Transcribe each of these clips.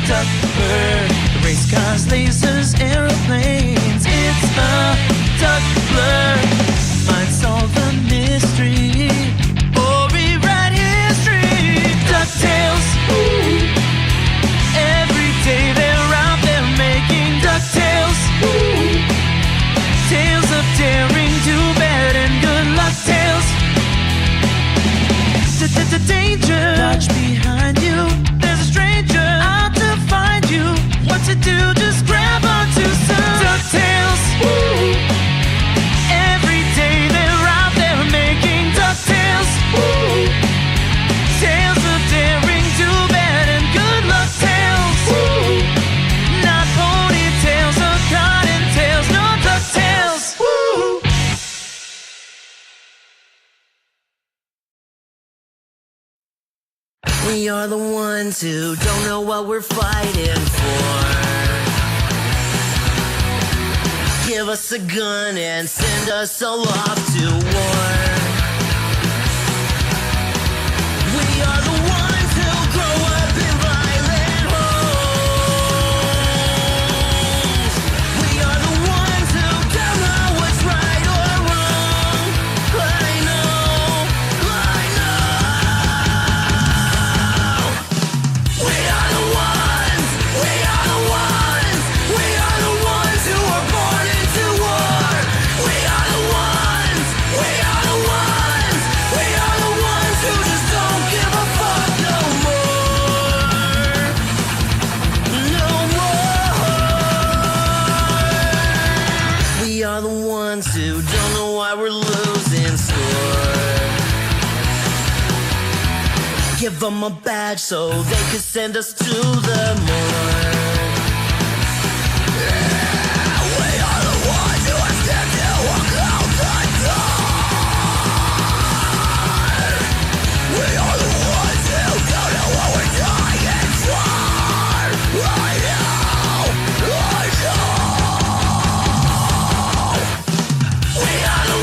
duck blur. Race cars, lasers, aeroplanes. It's a duck blur. Might solve the mystery or rewrite history. DuckTales. Ooh. Every day they're out there making DuckTales. Ooh. Tales of daring, do bad and good luck tales. Danger, watch behind you. There's a stranger out to find you. What to do? Just grab onto some DuckTales. Woo! Every day they're out there making DuckTales. Woo! Tales of daring, do bad and good luck tales. Woo! Not ponytails or cottontails, no DuckTales. Woo! We are the ones who don't know what we're fighting for. Give us a gun and send us all off to war. We are the ones who grow up in violent homes. We are the ones who don't know what's right or wrong. I know. We are the ones who were born into war. We are the ones who just don't give a fuck no more. No more. We are the ones who don't know why we're losing score. Give them a badge so they could send us to the morgue. We are the ones who are scared to walk out the door. We are the ones who don't know what we're dying for. I know. We are the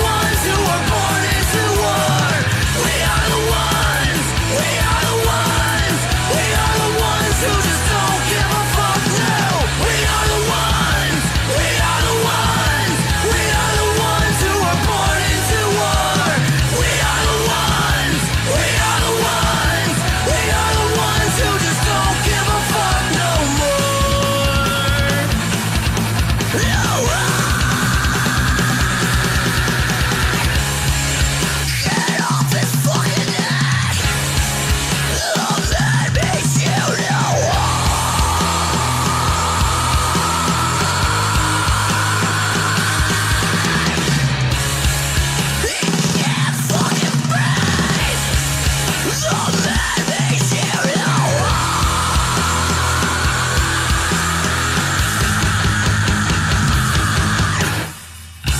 ones who were born into war. We are the ones who just don't give a fuck now. We are the ones who were born into war. We are the ones who just don't give a fuck no more. No. Get off his fucking neck. Let me shoot you. He can't fucking breathe. So let me shoot you.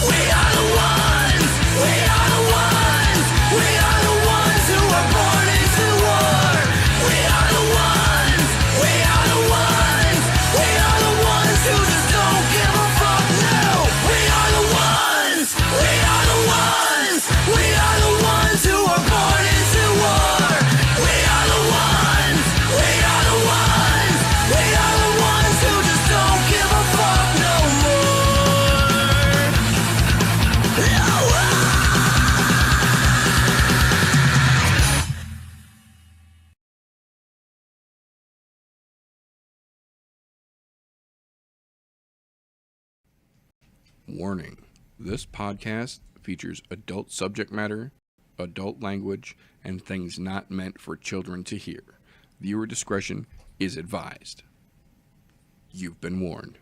We are the ones who were born into war. We are the ones who just don't give a fuck now. We are the ones who were born into war. We are the ones who just don't give a fuck no more. No. Warning: this podcast features adult subject matter, adult language, and things not meant for children to hear. Viewer discretion is advised. You've been warned.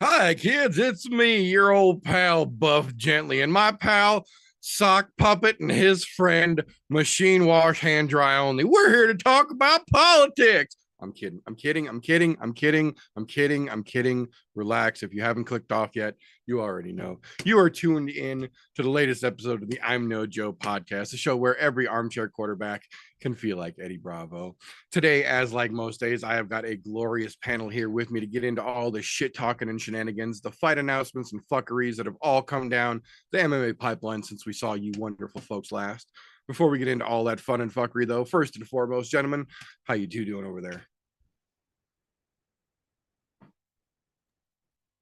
Hi, kids. It's me, your old pal, Buff Gently, and my pal, Sock Puppet, and his friend, Machine Wash Hand Dry Only. We're here to talk about politics. I'm kidding. I'm kidding. I'm kidding. I'm kidding. I'm kidding. I'm kidding. Relax. If you haven't clicked off yet, you already know. You are tuned in to the latest episode of the I'm No Joe podcast, the show where every armchair quarterback can feel like Eddie Bravo. Today, as like most days, I have got a glorious panel here with me to get into all the shit talking and shenanigans, the fight announcements and fuckeries that have all come down the MMA pipeline since we saw you wonderful folks last. Before we get into all that fun and fuckery, though, first and foremost, gentlemen, how you two doing over there?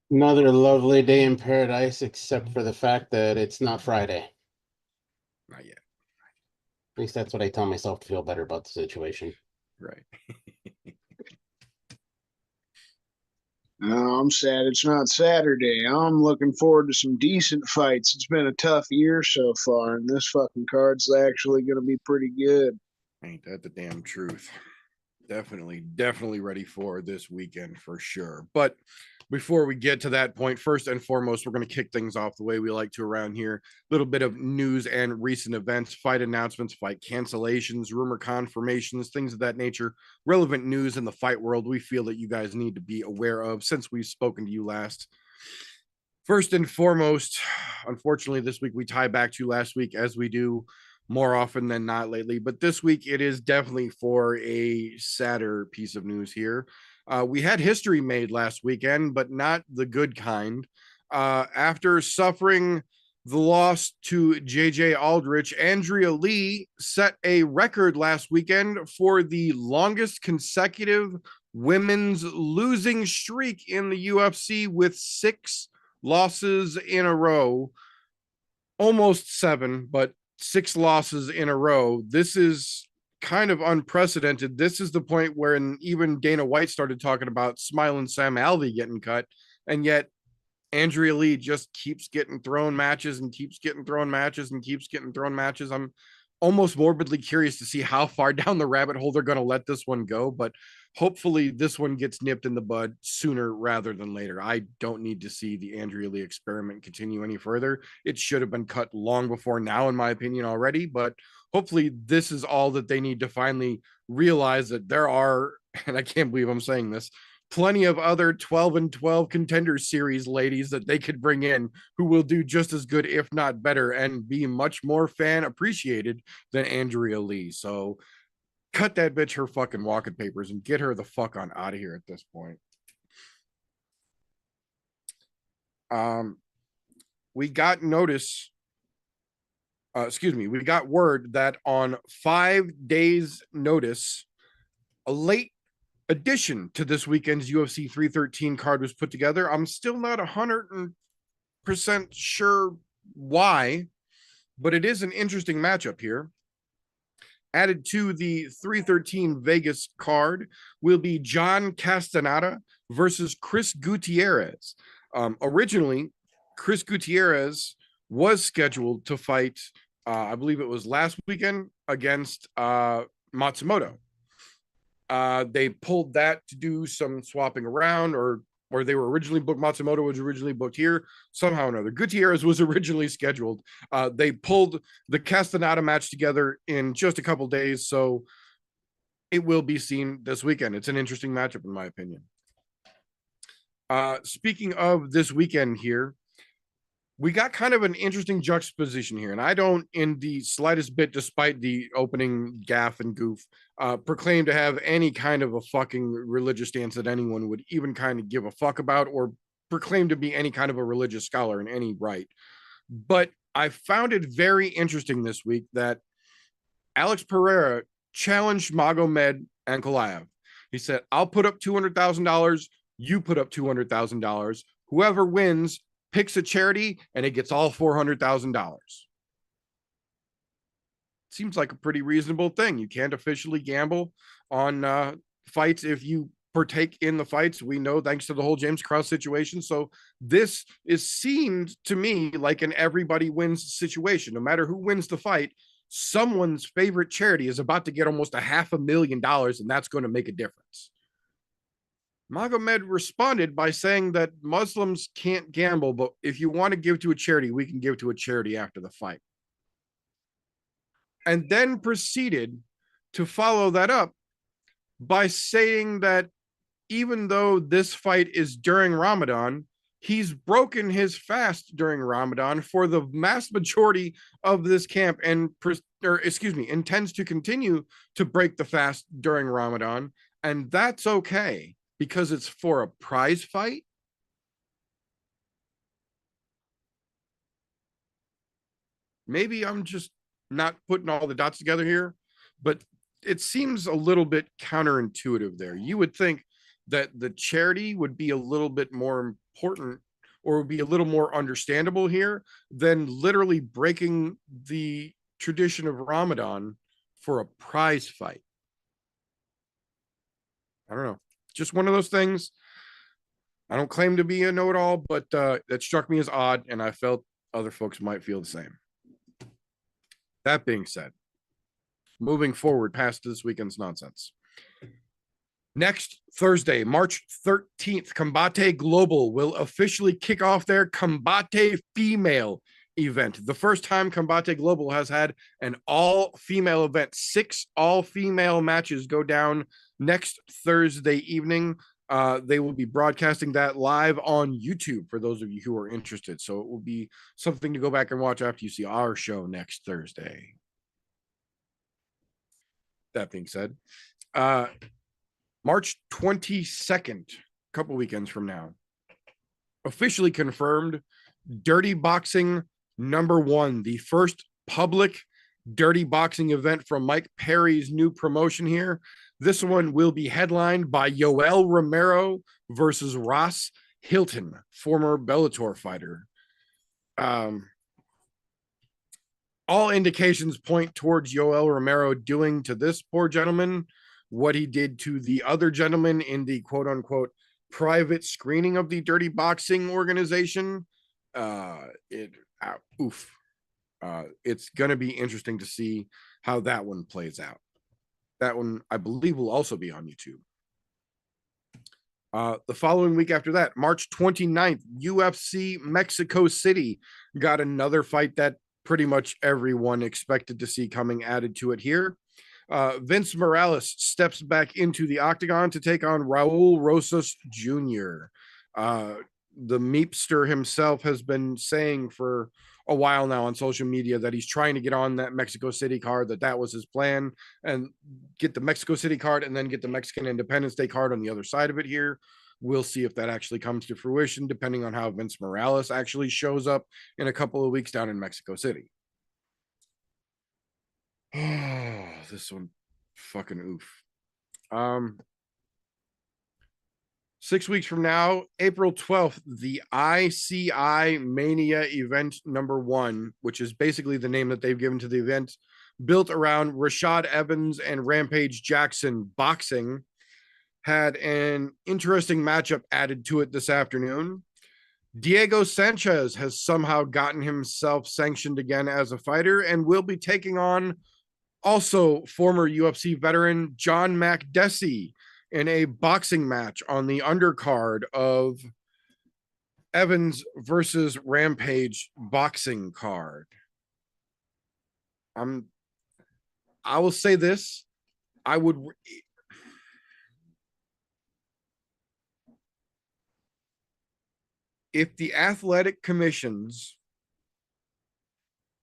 Another lovely day in paradise, except for the fact that it's not Friday. Not yet. At least that's what I tell myself to feel better about the situation. Right. I'm sad it's not Saturday. I'm looking forward to some decent fights. It's been a tough year so far, and this fucking card's actually going to be pretty good. Ain't that the damn truth? Definitely ready for this weekend for sure. But before we get to that point, first and foremost, we're going to kick things off the way we like to around here. A little bit of news and recent events, fight announcements, fight cancellations, rumor confirmations, things of that nature. Relevant news in the fight world we feel that you guys need to be aware of since we've spoken to you last. First and foremost, unfortunately, this week we tie back to last week as we do more often than not lately, but this week it is definitely for a sadder piece of news here. We had history made last weekend, but not the good kind. After suffering the loss to JJ Aldrich, Andrea Lee set a record last weekend for the longest consecutive women's losing streak in the UFC with 6 losses in a row. Almost 7, but 6 losses in a row. This is kind of unprecedented. This is the point where even Dana White started talking about Smiling Sam Alvey getting cut, and yet Andrea Lee just keeps getting thrown matches and keeps getting thrown matches and keeps getting thrown matches. I'm almost morbidly curious to see how far down the rabbit hole they're going to let this one go, but hopefully this one gets nipped in the bud sooner rather than later. I don't need to see the Andrea Lee experiment continue any further. It should have been cut long before now, in my opinion, already, but hopefully this is all that they need to finally realize that there are, and I can't believe I'm saying this, plenty of other 12 and 12 contender series ladies that they could bring in who will do just as good, if not better, and be much more fan appreciated than Andrea Lee. So cut that bitch her fucking walking papers and get her the fuck on out of here at this point. We got notice. We got word that on 5 days' notice, a late addition to this weekend's UFC 313 card was put together. I'm still not 100% sure why, but it is an interesting matchup here. Added to the 313 Vegas card will be John Castaneda versus Chris Gutierrez. Originally, Chris Gutierrez was scheduled to fight, I believe it was last weekend, against Matsumoto. They pulled that to do some swapping around, or they were originally booked. Matsumoto was originally booked here. Somehow or another, Gutierrez was originally scheduled. They pulled the Castaneda match together in just a couple days, so it will be seen this weekend. It's an interesting matchup, in my opinion. Speaking of this weekend here, we got kind of an interesting juxtaposition here, and I don't in the slightest bit, despite the opening gaffe and goof, proclaim to have any kind of a fucking religious stance that anyone would even kind of give a fuck about, or proclaim to be any kind of a religious scholar in any right. But I found it very interesting this week that Alex Pereira challenged Magomed Ankalaev. He said, I'll put up $200,000, you put up $200,000. Whoever wins picks a charity and it gets all $400,000. Seems like a pretty reasonable thing. You can't officially gamble on fights if you partake in the fights. We know, thanks to the whole James Krause situation. So this seemed to me like an everybody wins situation. No matter who wins the fight, someone's favorite charity is about to get almost $500,000, and that's going to make a difference. Magomed responded by saying that Muslims can't gamble, but if you want to give to a charity, we can give to a charity after the fight. And then proceeded to follow that up by saying that even though this fight is during Ramadan, he's broken his fast during Ramadan for the mass majority of this camp and, intends to continue to break the fast during Ramadan. And that's okay because it's for a prize fight. Maybe I'm just not putting all the dots together here, but it seems a little bit counterintuitive there. You would think that the charity would be a little bit more important or would be a little more understandable here than literally breaking the tradition of Ramadan for a prize fight. I don't know. Just one of those things. I don't claim to be a know-it-all, but that struck me as odd, and I felt other folks might feel the same. That being said, moving forward past this weekend's nonsense. Next Thursday, March 13th, Combate Global will officially kick off their Combate Female event. The first time Combate Global has had an all-female event. 6 all-female matches go down next Thursday evening. They will be broadcasting that live on YouTube for those of you who are interested. So it will be something to go back and watch after you see our show next Thursday. That being said, March 22nd, a couple weekends from now, officially confirmed Dirty Boxing #1, the first public dirty boxing event from Mike Perry's new promotion here. This one will be headlined by Yoel Romero versus Ross Hilton, former Bellator fighter. All indications point towards Yoel Romero doing to this poor gentleman what he did to the other gentleman in the quote-unquote private screening of the Dirty Boxing organization. It's going to be interesting to see how that one plays out. That one, I believe, will also be on YouTube. The following week after that, March 29th, UFC Mexico City got another fight that pretty much everyone expected to see coming added to it here. Vince Morales steps back into the octagon to take on Raul Rosas Jr. The Meepster himself has been saying for a while now on social media that he's trying to get on that Mexico City card, that was his plan, and get the Mexico City card and then get the Mexican Independence Day card on the other side of it here. We'll see if that actually comes to fruition, depending on how Vince Morales actually shows up in a couple of weeks down in Mexico City. Oh, this one fucking oof. 6 weeks from now, April 12th, the ICI Mania event #1, which is basically the name that they've given to the event, built around Rashad Evans and Rampage Jackson boxing, had an interesting matchup added to it this afternoon. Diego Sanchez has somehow gotten himself sanctioned again as a fighter and will be taking on also former UFC veteran John Makdessi in a boxing match on the undercard of Evans versus Rampage boxing card. I will say this. If the athletic commissions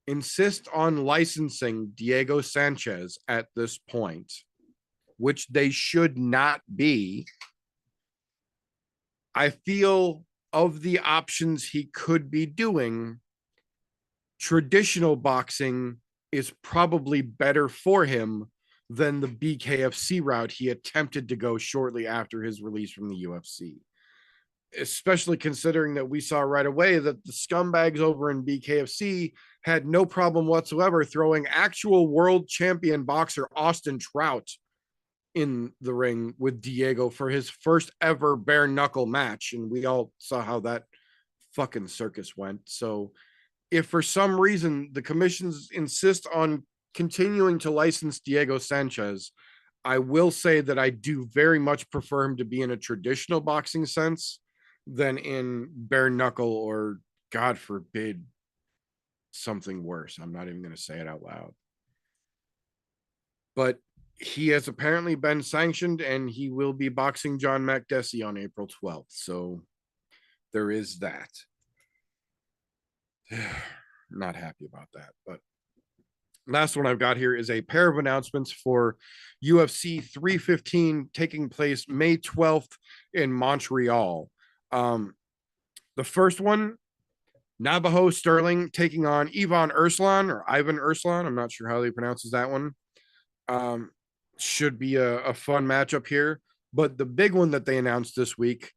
insist on licensing Diego Sanchez at this point, which they should not be, I feel of the options he could be doing, traditional boxing is probably better for him than the BKFC route he attempted to go shortly after his release from the UFC. Especially considering that we saw right away that the scumbags over in BKFC had no problem whatsoever throwing actual world champion boxer Austin Trout in the ring with Diego for his first ever bare knuckle match. And we all saw how that fucking circus went. So if for some reason the commissions insist on continuing to license Diego Sanchez, I will say that I do very much prefer him to be in a traditional boxing sense than in bare knuckle or, God forbid, something worse. I'm not even going to say it out loud. But he has apparently been sanctioned, and he will be boxing John Makdessi on April 12th. So there is that. Not happy about that. But last one I've got here is a pair of announcements for UFC 315 taking place May 12th in Montreal. The first one, Navajo Sterling taking on Ivan Urslan. I'm not sure how he pronounces that one. Should be a fun matchup here. But the big one that they announced this week,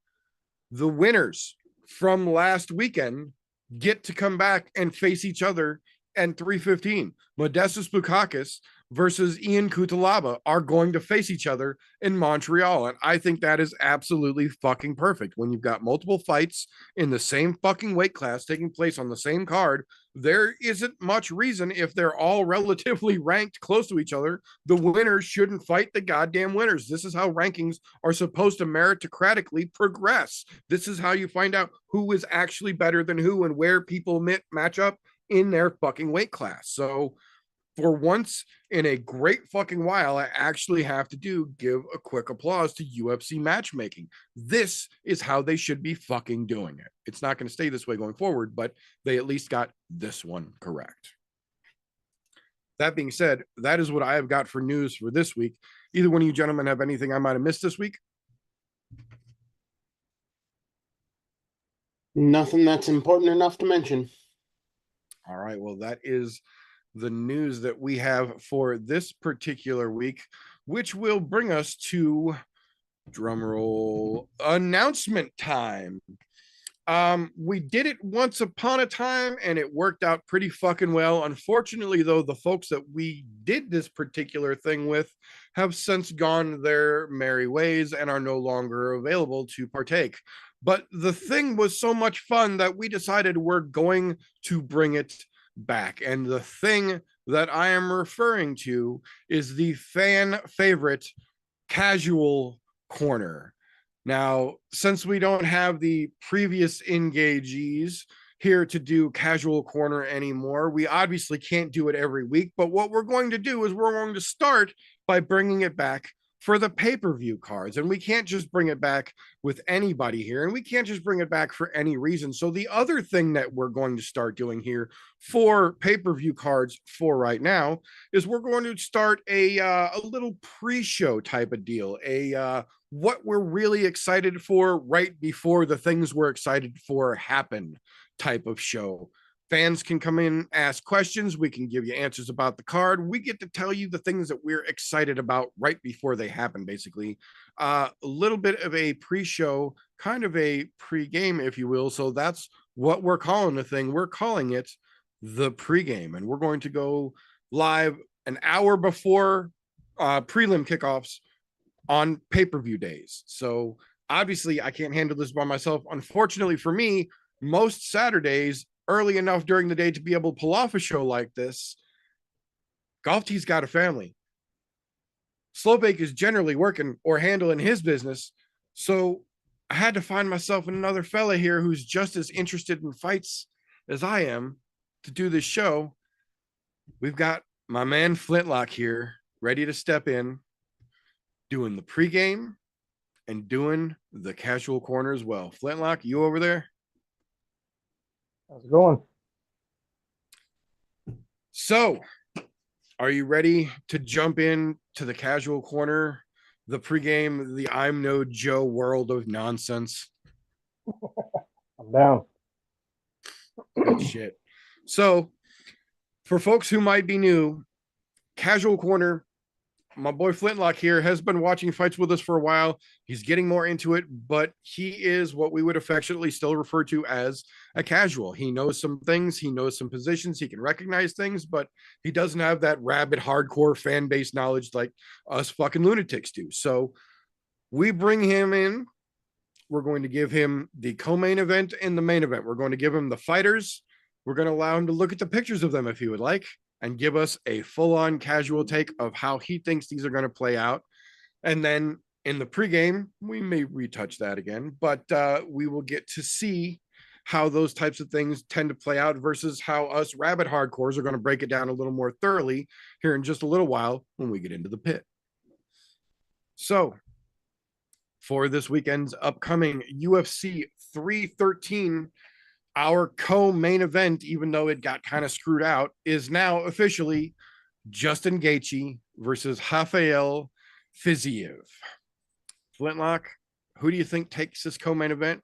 the winners from last weekend get to come back and face each other and 315. Modestus Bukauskas versus Ian Cutelaba are going to face each other in Montreal. And I think that is absolutely fucking perfect. When you've got multiple fights in the same fucking weight class taking place on the same card, there isn't much reason, if they're all relatively ranked close to each other, the winners shouldn't fight the goddamn winners. This is how rankings are supposed to meritocratically progress. This is how you find out who is actually better than who and where people match up in their fucking weight class. So for once in a great fucking while, I actually have to give a quick applause to UFC matchmaking. This is how they should be fucking doing it. It's not going to stay this way going forward, but they at least got this one correct. That being said, that is what I have got for news for this week. Either one of you gentlemen have anything I might have missed this week? Nothing that's important enough to mention. All right, well, that is the news that we have for this particular week, which will bring us to drumroll announcement time. We did it once upon a time and it worked out pretty fucking well. Unfortunately, though, the folks that we did this particular thing with have since gone their merry ways and are no longer available to partake. But the thing was so much fun that we decided we're going to bring it back. And the thing that I am referring to is the fan favorite casual corner. Now, since we don't have the previous engagees here to do casual corner anymore, we obviously can't do it every week. But what we're going to do is we're going to start by bringing it back for the pay-per-view cards. And we can't just bring it back with anybody here, and we can't just bring it back for any reason. So the other thing that we're going to start doing here for pay-per-view cards for right now is we're going to start a little pre-show type of deal, what we're really excited for right before the things we're excited for happen type of show. Fans can come in, ask questions. We can give you answers about the card. We get to tell you the things that we're excited about right before they happen, basically. A little bit of a pre-show, kind of a pre-game, if you will. So that's what we're calling the thing. We're calling it the pre-game. And we're going to go live an hour before prelim kickoffs on pay-per-view days. So obviously I can't handle this by myself. Unfortunately for me, most Saturdays early enough during the day to be able to pull off a show like this, Golf T's got a family. Slowbake is generally working or handling his business. So I had to find myself another fella here who's just as interested in fights as I am to do this show. We've got my man Flintlock here, ready to step in, doing the pregame and doing the casual corner as well. Flintlock, you over there? How's it going? So, are you ready to jump in to the casual corner, the pregame, the I'm No Joe world of nonsense? I'm down. Good shit. So, for folks who might be new, casual corner, my boy Flintlock here has been watching fights with us for a while. He's getting more into it, but he is what we would affectionately still refer to as a casual. He knows some things, he knows some positions, he can recognize things, but he doesn't have that rabid hardcore fan base knowledge like us fucking lunatics do. So we bring him in. We're going to give him the co-main event and the main event. We're going to give him the fighters. We're going to allow him to look at the pictures of them if he would like, and give us a full-on casual take of how he thinks these are going to play out. And then in the pregame, we may retouch that again, but we will get to see how those types of things tend to play out versus how us rabid hardcores are going to break it down a little more thoroughly here in just a little while when we get into the pit. So, for this weekend's upcoming UFC 313, our co-main event, even though it got kind of screwed out, is now officially Justin Gaethje versus Rafael Fiziev. Flintlock, who do you think takes this co-main event?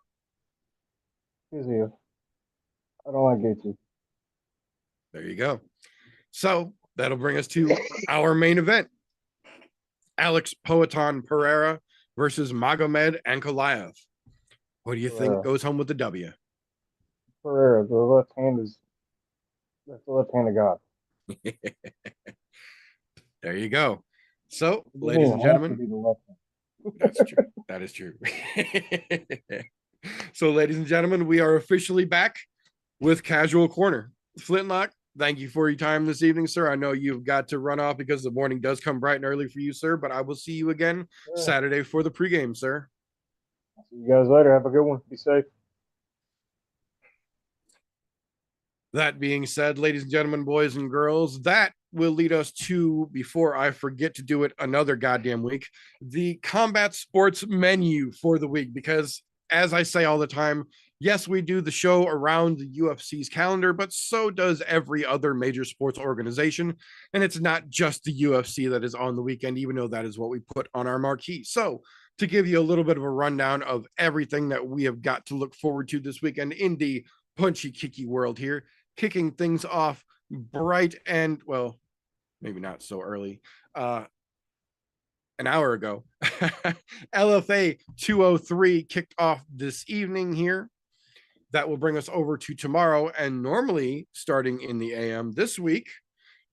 Easier. I don't like Gaethje. There you go. So that'll bring us to our main event. Alex Poatan Pereira versus Magomed Ankalaev. What do you think goes home with the W? Pereira, the left hand is that's the left hand of God. There you go. So, It doesn't ladies even and have to gentlemen, be the left hand. that's true. That is true. So, ladies and gentlemen, we are officially back with Casual Corner. Flintlock, thank you for your time this evening, sir. I know you've got to run off because the morning does come bright and early for you, sir, but I will see you again Saturday for the pregame, sir. See you guys later. Have a good one. Be safe. That being said, ladies and gentlemen, boys and girls, that will lead us to, before I forget to do it another goddamn week, the combat sports menu for the week. Because as I say all the time, yes, we do the show around the UFC's calendar, but so does every other major sports organization. And it's not just the UFC that is on the weekend, even though that is what we put on our marquee. So to give you a little bit of a rundown of everything that we have got to look forward to this weekend in the punchy kicky world here, kicking things off bright and, well, maybe not so early, an hour ago. LFA 203 kicked off this evening here. That will bring us over to tomorrow, and normally starting in the AM this week,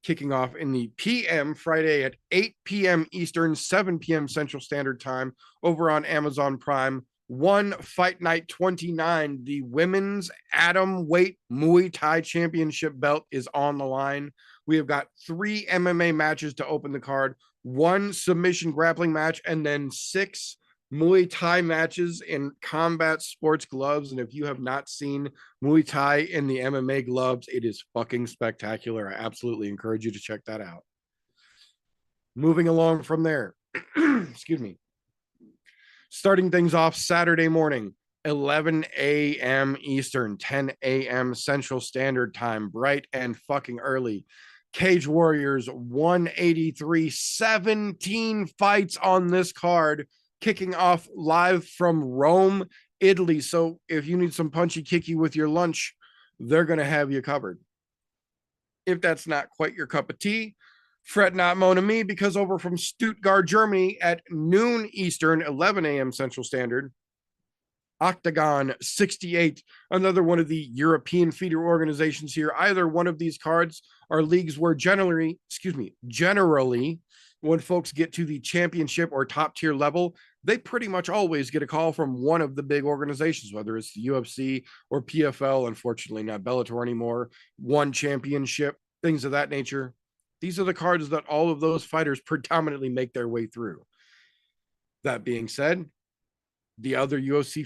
kicking off in the PM Friday at 8 p.m. Eastern, 7 p.m. Central Standard Time over on Amazon Prime. One Fight Night 29, the women's atom weight Muay Thai championship belt is on the line. We have got 3 MMA matches to open the card, 1 submission grappling match, and then 6 Muay Thai matches in combat sports gloves. And if you have not seen Muay Thai in the MMA gloves, it is fucking spectacular. I absolutely encourage you to check that out. Moving along from there, excuse me. Starting things off Saturday morning, 11 a.m. Eastern, 10 a.m. Central Standard Time, bright and fucking early. Cage Warriors 183, 17 fights on this card, kicking off live from Rome, Italy. So if you need some punchy kicky with your lunch, they're going to have you covered. If that's not quite your cup of tea, fret not, moan to me, because over from Stuttgart, Germany at noon Eastern, 11 a.m. Central Standard, Octagon 68, another one of the European feeder organizations here. Either one of these cards are leagues where generally, when folks get to the championship or top tier level, they pretty much always get a call from one of the big organizations, whether it's the UFC or PFL, unfortunately not Bellator anymore, One Championship, things of that nature. These are the cards that all of those fighters predominantly make their way through. That being said, the other UFC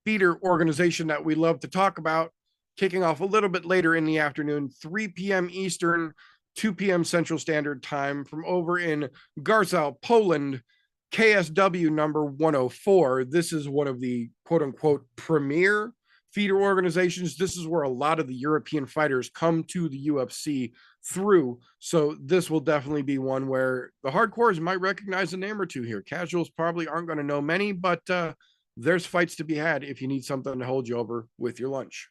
feeder organization that we love to talk about, kicking off a little bit later in the afternoon, 3 p.m. Eastern, 2 p.m. Central Standard Time, from over in Warsaw, Poland, KSW number 104. This is one of the quote-unquote premier feeder organizations. This is where a lot of the European fighters come to the UFC through. So this will definitely be one where the hardcores might recognize a name or two here. Casuals probably aren't going to know many, but there's fights to be had if you need something to hold you over with your lunch.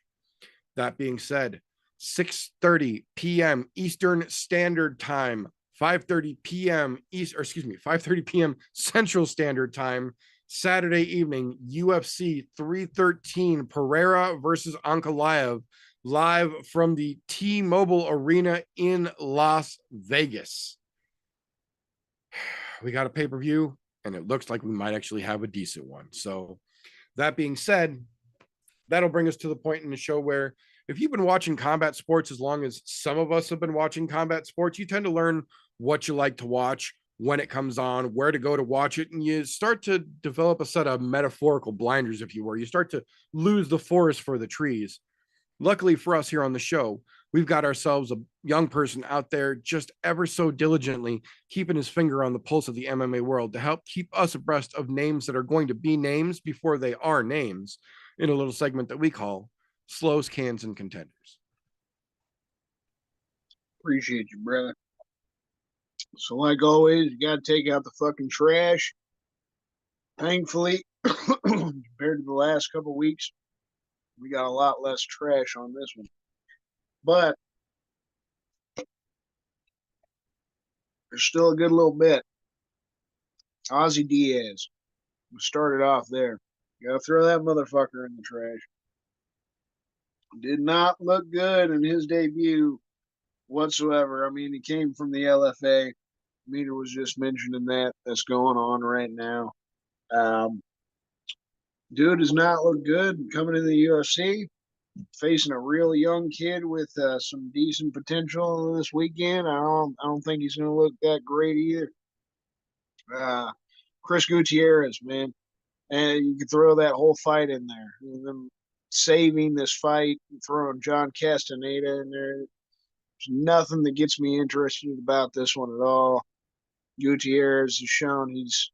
That being said, 6:30 p.m. Eastern Standard Time, 5:30 p.m. 5:30 p.m. Central Standard Time, Saturday evening, UFC 313, Pereira versus Ankalaev, live from the T-Mobile Arena in Las Vegas. We got a pay-per-view, and it looks like we might actually have a decent one. So that being said, that'll bring us to the point in the show where if you've been watching combat sports as long as some of us have been watching combat sports, you tend to learn what you like to watch, when it comes on, where to go to watch it, and you start to develop a set of metaphorical blinders, if you were. You start to lose the forest for the trees. Luckily for us here on the show, we've got ourselves a young person out there just ever so diligently keeping his finger on the pulse of the MMA world to help keep us abreast of names that are going to be names before they are names in a little segment that we call Slows, Cans, and Contenders. Appreciate you, brother. So, like always, you got to take out the fucking trash. Thankfully, compared to the last couple weeks, we got a lot less trash on this one. But there's still a good little bit. Ozzy Diaz. We started off there. You gotta throw that motherfucker in the trash. Did not look good in his debut whatsoever. I mean, he came from the LFA. Meter was just mentioning that's going on right now. Dude does not look good coming into the UFC. Facing a real young kid with some decent potential this weekend. I don't think he's going to look that great either. Chris Gutierrez, man, and you could throw that whole fight in there. And then saving this fight, and throwing John Castaneda in there. There's nothing that gets me interested about this one at all. Gutierrez has shown he's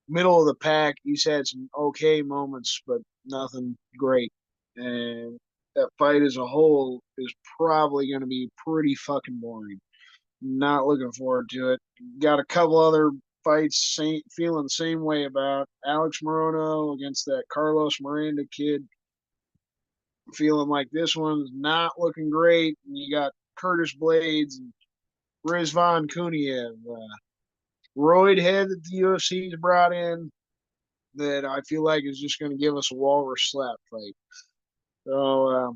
middle of the pack. He's had some okay moments, but nothing great. And that fight as a whole is probably going to be pretty fucking boring. Not looking forward to it. Got a couple other fights feeling the same way about. Alex Morono against that Carlos Miranda kid. Feeling like this one's not looking great. And you got Curtis Blades and Rizvan Kuniev. Roid head that the UFC's brought in that I feel like is just going to give us a walrus slap fight. So, a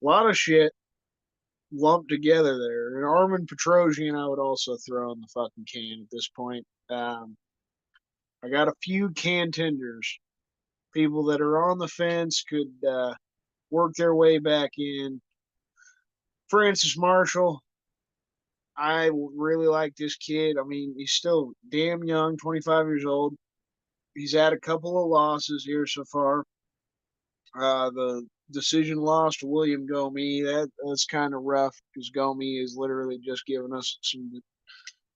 lot of shit lumped together there. And Armin Petrosian, I would also throw in the fucking can at this point. I got a few contenders. People that are on the fence could work their way back in. Francis Marshall, I really like this kid. I mean, he's still damn young, 25 years old. He's had a couple of losses here so far. The decision loss to William Gomi, that's kind of rough because Gomi has literally just given us some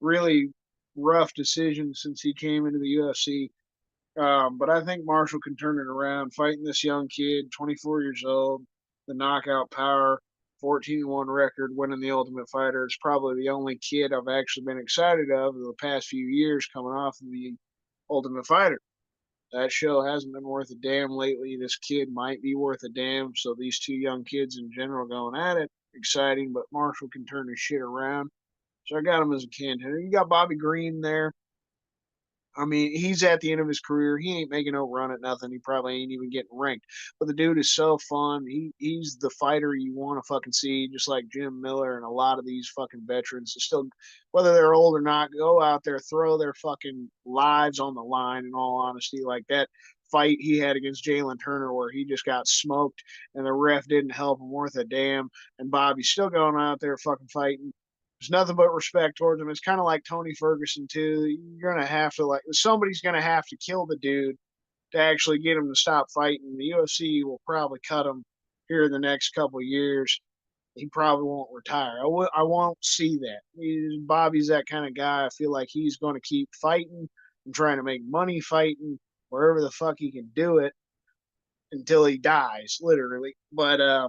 really rough decisions since he came into the UFC. But I think Marshall can turn it around. Fighting this young kid, 24 years old, the knockout power, 14-1 record, winning the Ultimate Fighter. It's probably the only kid I've actually been excited of the past few years coming off of the Ultimate Fighter. That show hasn't been worth a damn lately. This kid might be worth a damn. So these two young kids in general going at it, exciting. But Marshall can turn his shit around. So I got him as a contender. You got Bobby Green there. I mean, he's at the end of his career. He ain't making no run at nothing. He probably ain't even getting ranked. But the dude is so fun. He's the fighter you want to fucking see, just like Jim Miller and a lot of these fucking veterans. Still, whether they're old or not, go out there, throw their fucking lives on the line, in all honesty. Like that fight he had against Jalen Turner where he just got smoked and the ref didn't help him worth a damn. And Bobby's still going out there fucking fighting. There's nothing but respect towards him. It's kind of like Tony Ferguson too. You're gonna have to somebody's gonna have to kill the dude to actually get him to stop fighting. The UFC will probably cut him here in the next couple of years. He probably won't retire. I won't see that. Bobby's that kind of guy. I feel like he's going to keep fighting and trying to make money fighting wherever the fuck he can do it until he dies, literally. But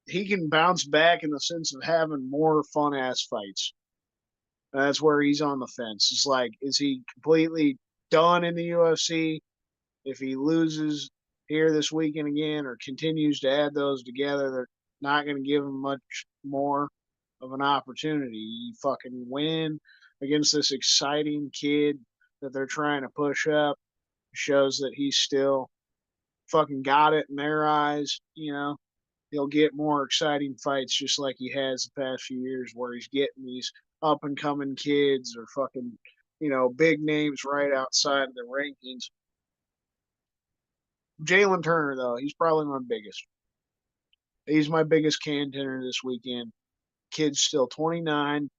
he can bounce back in the sense of having more fun ass fights. That's where he's on the fence. It's like, is he completely done in the UFC if he loses here this weekend again or continues to add those together? They're not going to give him much more of an opportunity. You fucking win against this exciting kid that they're trying to push up. Shows that he's still fucking got it in their eyes, you know. He'll get more exciting fights just like he has the past few years where he's getting these up and coming kids or fucking, big names right outside of the rankings. Jalen Turner, though, he's probably my biggest. He's my biggest contender this weekend. Kid's still 29,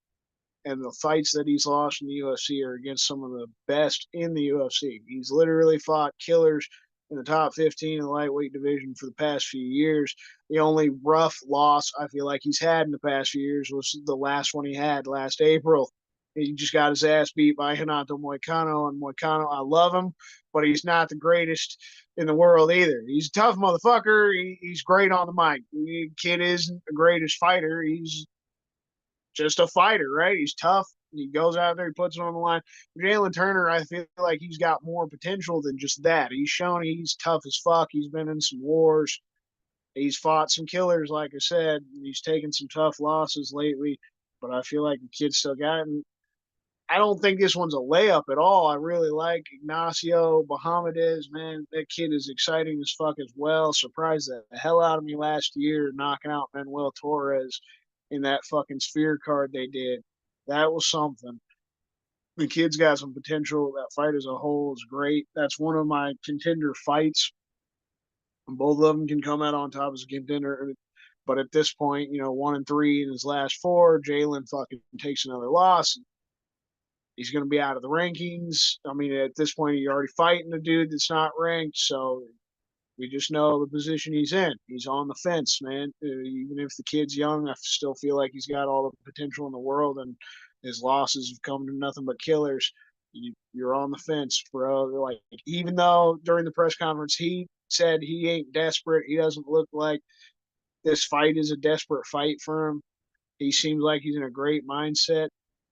and the fights that he's lost in the UFC are against some of the best in the UFC. He's literally fought killers in the top 15 in the lightweight division for the past few years. The only rough loss I feel like he's had in the past few years was the last one he had last April. He just got his ass beat by Renato Moicano, and Moicano, I love him, but he's not the greatest in the world either. He's a tough motherfucker. He's great on the mic. The kid isn't the greatest fighter. He's just a fighter, right? He's tough. He goes out there, he puts it on the line. Jalen Turner, I feel like he's got more potential than just that. He's shown he's tough as fuck. He's been in some wars. He's fought some killers, like I said. He's taken some tough losses lately, but I feel like the kid's still got it. And I don't think this one's a layup at all. I really like Ignacio Bahamadez, man. That kid is exciting as fuck as well. Surprised the hell out of me last year knocking out Manuel Torres in that fucking sphere card they did. That was something. The kid's got some potential. That fight as a whole is great. That's one of my contender fights. Both of them can come out on top as a contender. But at this point, 1-3 in his last 4. Jalen fucking takes another loss. He's going to be out of the rankings. I mean, at this point, you're already fighting a dude that's not ranked. So we just know the position he's in. He's on the fence, man. Even if the kid's young, I still feel like he's got all the potential in the world, and his losses have come to nothing but killers. You're on the fence, bro. Like, even though during the press conference he said he ain't desperate, he doesn't look like this fight is a desperate fight for him. He seems like he's in a great mindset.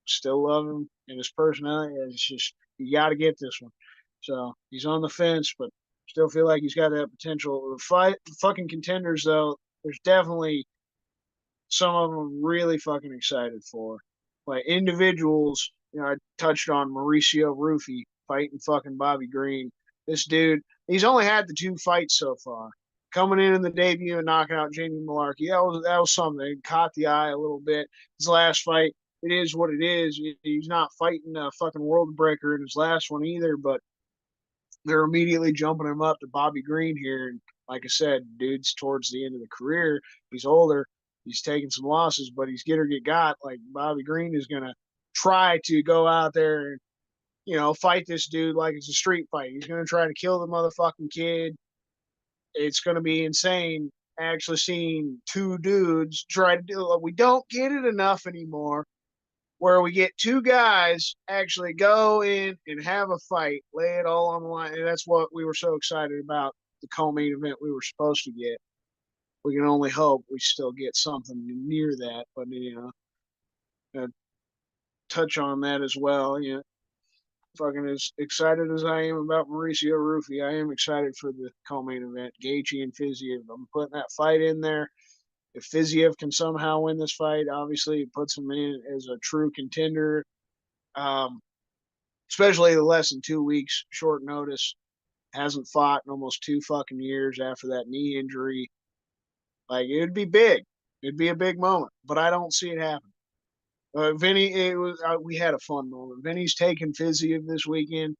Still love him and his personality. It's just, you got to get this one. So he's on the fence, but still feel like he's got that potential. The fucking contenders, though, there's definitely some of them really fucking excited for. Like individuals, I touched on Mauricio Rufy fighting fucking Bobby Green. This dude, he's only had the 2 fights so far. Coming in the debut and knocking out Jamie Malarkey, that was something. It caught the eye a little bit. His last fight, it is what it is. He's not fighting a fucking world breaker in his last one either, but they're immediately jumping him up to Bobby Green here. And like I said, dude's towards the end of the career. He's older. He's taking some losses, but he's get or get got. Like, Bobby Green is going to try to go out there and, fight this dude like it's a street fight. He's going to try to kill the motherfucking kid. It's going to be insane actually seeing 2 dudes try to do it. We don't get it enough anymore where we get 2 guys actually go in and have a fight, lay it all on the line. And that's what we were so excited about, the co-main event we were supposed to get. We can only hope we still get something near that, but touch on that as well. Fucking as excited as I am about Mauricio Rufy, I am excited for the co-main event, Gaethje and Fiziev. I'm putting that fight in there. If Fiziev can somehow win this fight, obviously it puts him in as a true contender. Especially the less than 2 weeks, short notice. Hasn't fought in almost 2 fucking years after that knee injury. Like, it'd be big. It'd be a big moment, but I don't see it happen. Vinny, we had a fun moment. Vinny's taking Fiziev this weekend.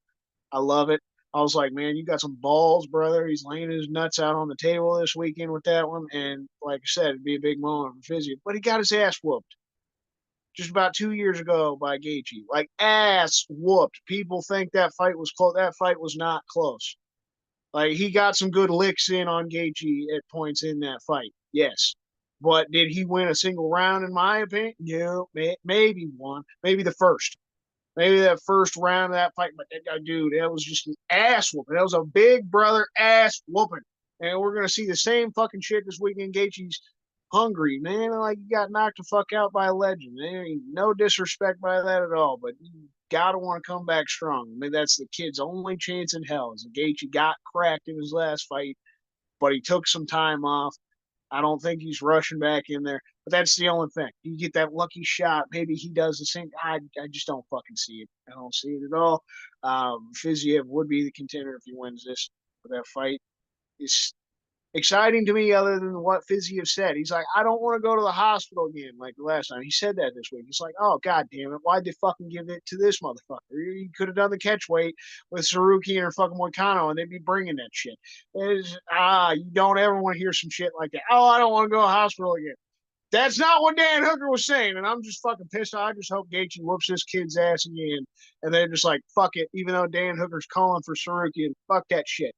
I love it. I was like, man, you got some balls, brother. He's laying his nuts out on the table this weekend with that one. And like I said, it'd be a big moment for Fiziev. But he got his ass whooped just about 2 years ago by Gaethje. Like, ass whooped. People think that fight was close. That fight was not close. Like, he got some good licks in on Gaethje at points in that fight. Yes. But did he win a single round, in my opinion? No, maybe one. Maybe the first. Maybe that first round of that fight. But that guy, dude, that was just an ass whooping. That was a big brother ass whooping. And we're going to see the same fucking shit this weekend. Gaethje's hungry, man. Like, he got knocked the fuck out by a legend. There ain't no disrespect by that at all. But you got to want to come back strong. I mean, that's the kid's only chance in hell. Is Gaethje got cracked in his last fight, but he took some time off. I don't think he's rushing back in there, but that's the only thing. You get that lucky shot. Maybe he does the same. I just don't fucking see it. I don't see it at all. Fiziev would be the contender if he wins this. But that fight is exciting to me other than what Fiziev said. He's like, I don't want to go to the hospital again like the last time. He said that this week. He's like, oh, God damn it. Why'd they fucking give it to this motherfucker? You could have done the catch weight with Saruki or fucking Moicano, and they'd be bringing that shit. You don't ever want to hear some shit like that. Oh, I don't want to go to the hospital again. That's not what Dan Hooker was saying, and I'm just fucking pissed. I just hope Gaethje whoops this kid's ass again, and they're just like, fuck it, even though Dan Hooker's calling for Saruki, and fuck that shit.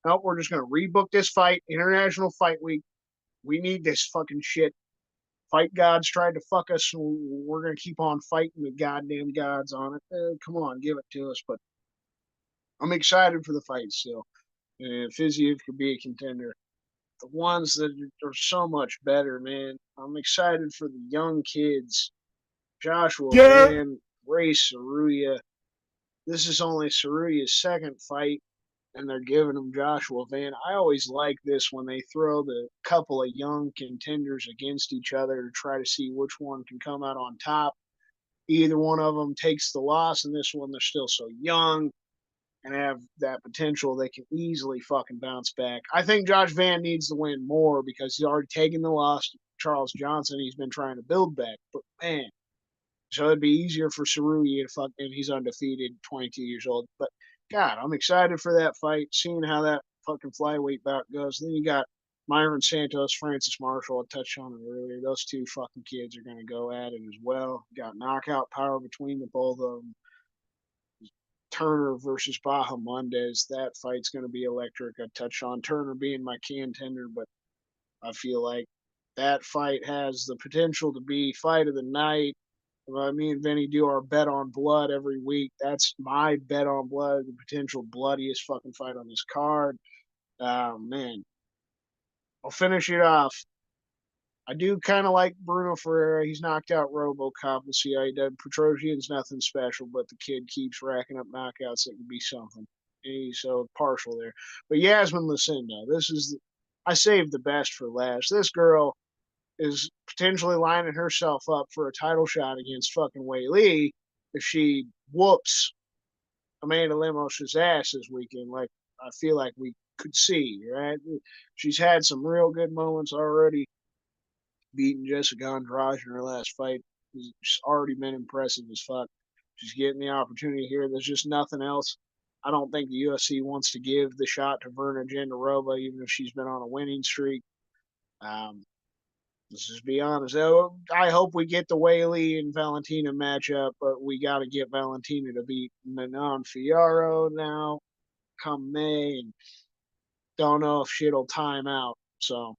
nope, we're just gonna rebook this fight. International Fight Week. We need this fucking shit. Fight gods tried to fuck us, so we're gonna keep on fighting the goddamn gods on it. Come on, give it to us. But I'm excited for the fight still. And Fiziev could be a contender. The ones that are so much better, man. I'm excited for the young kids. Joshua Van, Ray Saruya. This is only Saruya's second fight, and they're giving him Joshua Van. I always like this when they throw the couple of young contenders against each other to try to see which one can come out on top. Either one of them takes the loss, and this one they're still so young and have that potential they can easily fucking bounce back. I think Josh Van needs to win more because he's already taken the loss to Charles Johnson. He's been trying to build back, but man, so it'd be easier for Saruya to fuck, and he's undefeated, 22 years old. But God, I'm excited for that fight, seeing how that fucking flyweight bout goes. Then you got Myron Santos, Francis Marshall. I touched on it earlier. Those two fucking kids are going to go at it as well. Got knockout power between the both of them. Turner versus Bahamondes. That fight's going to be electric. I touched on Turner being my contender, but I feel like that fight has the potential to be fight of the night. Me and Vinny do our bet on blood every week. That's my bet on blood, the potential bloodiest fucking fight on this card. Man, I'll finish it off. I do kind of like Bruno Ferreira. He's knocked out RoboCop. We'll see how he does. Petrosian's nothing special, but the kid keeps racking up knockouts. That could be something. He's so partial there. But Yasmin Lucinda, I saved the best for last. This girl is potentially lining herself up for a title shot against fucking Wei Li if she whoops Amanda Lemos's ass this weekend. Like I feel like we could see, right? She's had some real good moments already. Beating Jessica Andrade in her last fight. She's already been impressive as fuck. She's getting the opportunity here. There's just nothing else. I don't think the UFC wants to give the shot to Verna Jandarova, even if she's been on a winning streak. Let's just be honest. I hope we get the Whaley and Valentina matchup, but we got to get Valentina to beat Manon Fiorot now come May. And don't know if shit'll time out. So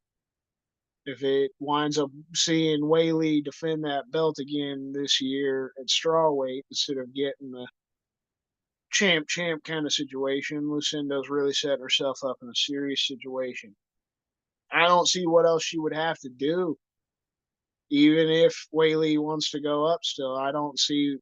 if it winds up seeing Whaley defend that belt again this year at strawweight instead of getting the champ kind of situation, Lucinda's really setting herself up in a serious situation. I don't see what else she would have to do. Even if Whaley wants to go up still, I don't see.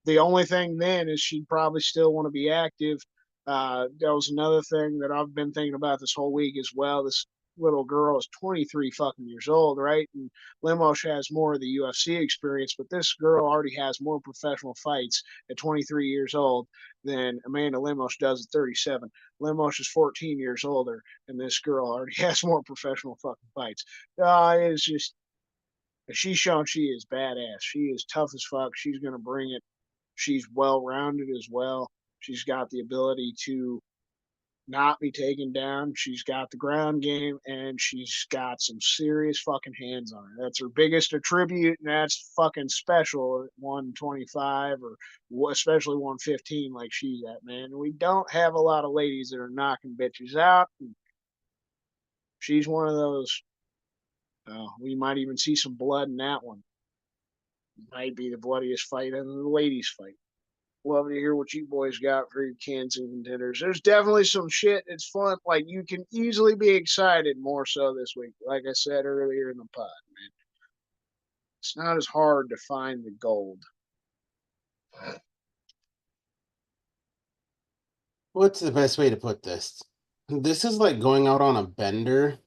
The only thing then is she'd probably still want to be active. That was another thing that I've been thinking about this whole week as well. This little girl is 23 fucking years old, right? And Lemos has more of the UFC experience, but this girl already has more professional fights at 23 years old than Amanda Lemos does at 37. Lemos is 14 years older, and this girl already has more professional fucking fights. It's just, she's shown she is badass. She is tough as fuck. She's going to bring it. She's well-rounded as well. She's got the ability to not be taken down. She's got the ground game, and she's got some serious fucking hands on her. That's her biggest attribute, and that's fucking special at 125 or especially 115 like she's at, man. We don't have a lot of ladies that are knocking bitches out. She's one of those. We might even see some blood in that one. Might be the bloodiest fight in the ladies' fight. Love to hear what you boys got for your cans and contenders. There's definitely some shit. It's fun. Like, you can easily be excited more so this week. Like I said earlier in the pod, man. It's not as hard to find the gold. What's the best way to put this? This is like going out on a bender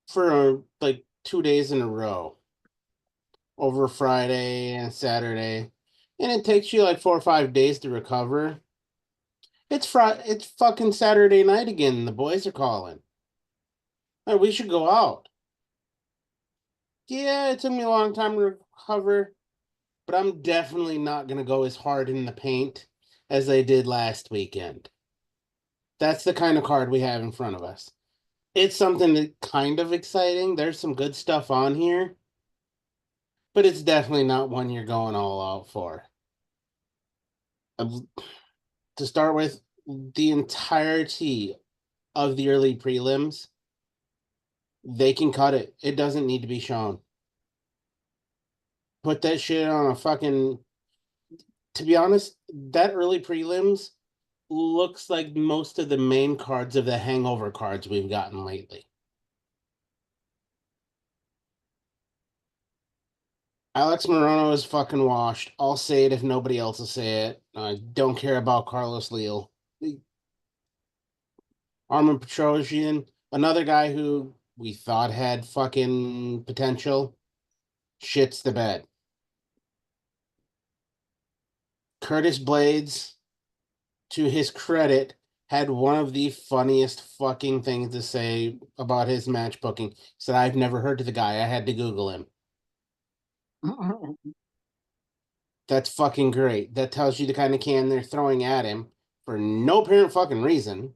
for like 2 days in a row. Over Friday and Saturday. And it takes you like 4 or 5 days to recover. It's fucking Saturday night again. The boys are calling. Like, we should go out. Yeah, it took me a long time to recover, but I'm definitely not going to go as hard in the paint as I did last weekend. That's the kind of card we have in front of us. It's something that kind of exciting. There's some good stuff on here, but it's definitely not one you're going all out for. To start with, the entirety of the early prelims, they can cut it. It doesn't need to be shown. Put that shit on a fucking. To be honest, that early prelims looks like most of the main cards of the hangover cards we've gotten lately. Alex Morono is fucking washed. I'll say it if nobody else will say it. I don't care about Carlos Leal. Armin Petrosian, another guy who we thought had fucking potential, shits the bed. Curtis Blades, to his credit, had one of the funniest fucking things to say about his match booking. He said, I've never heard of the guy. I had to Google him. That's fucking great. That tells you the kind of can they're throwing at him for no apparent fucking reason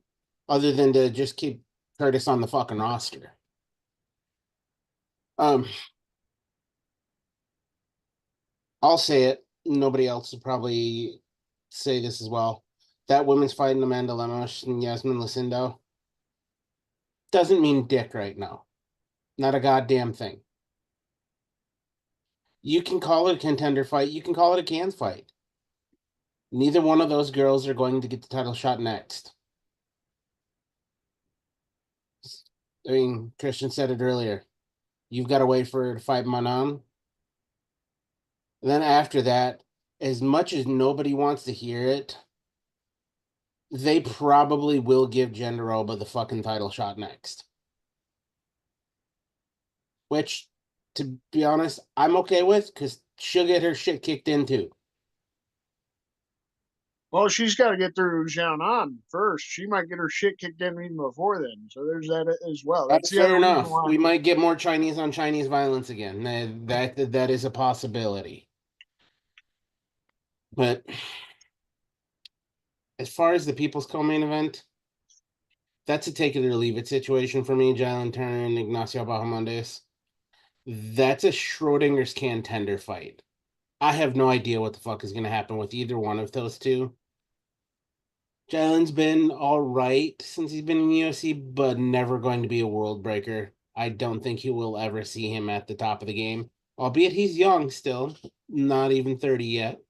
other than to just keep Curtis on the fucking roster. I'll say it. Nobody else will probably say this as well. That women's fight in Amanda Lemos and Yasmin Lucindo doesn't mean dick right now. Not a goddamn thing. You can call it a contender fight. You can call it a cans fight. Neither one of those girls are going to get the title shot next. I mean, Christian said it earlier. You've got to wait for her to fight Manon. And then after that, as much as nobody wants to hear it, they probably will give Genderoba the fucking title shot next. Which, to be honest, I'm okay with because she'll get her shit kicked into. Well, she's got to get through Xiaonan first. She might get her shit kicked in even before then. So there's that as well. That's the Fair other reason enough. why. We might get more Chinese on Chinese violence again. That is a possibility. But as far as the People's Co-main event, that's a take it or leave it situation for me, Jalen Turner and Ignacio Bahamondes. That's a Schrodinger's contender fight. I have no idea what the fuck is going to happen with either one of those two. Jalen's been all right since he's been in the UFC, but never going to be a world breaker. I don't think you will ever see him at the top of the game, albeit he's young still, not even 30 yet.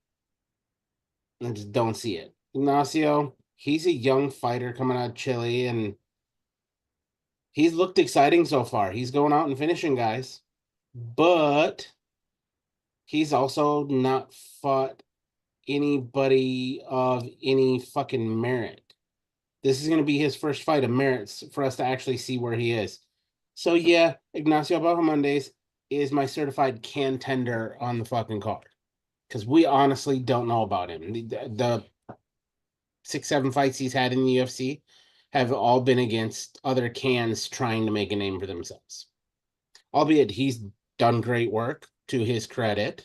I just don't see it. Ignacio, he's a young fighter coming out of Chile, and he's looked exciting so far. He's going out and finishing guys, but he's also not fought anybody of any fucking merit. This is going to be his first fight of merits for us to actually see where he is. So yeah, Ignacio Bahamondes is my certified contender on the fucking card. Because we honestly don't know about him. The 6-7 fights he's had in the UFC have all been against other cans trying to make a name for themselves. Albeit he's done great work, to his credit.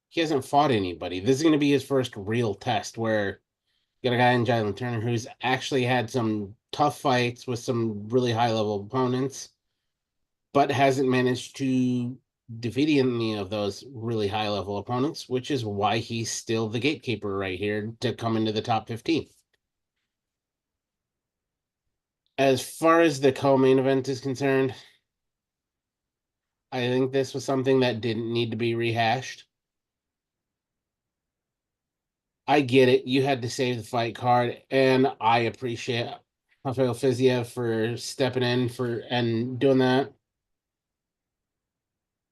He hasn't fought anybody. This is going to be his first real test where you got a guy in Jalen Turner who's actually had some tough fights with some really high-level opponents, but hasn't managed to defeat any of those really high-level opponents, which is why he's still the gatekeeper right here to come into the top 15. As far as the co-main event is concerned, I think this was something that didn't need to be rehashed. I get it. You had to save the fight card, and I appreciate Rafael Fiziev for stepping in for and doing that.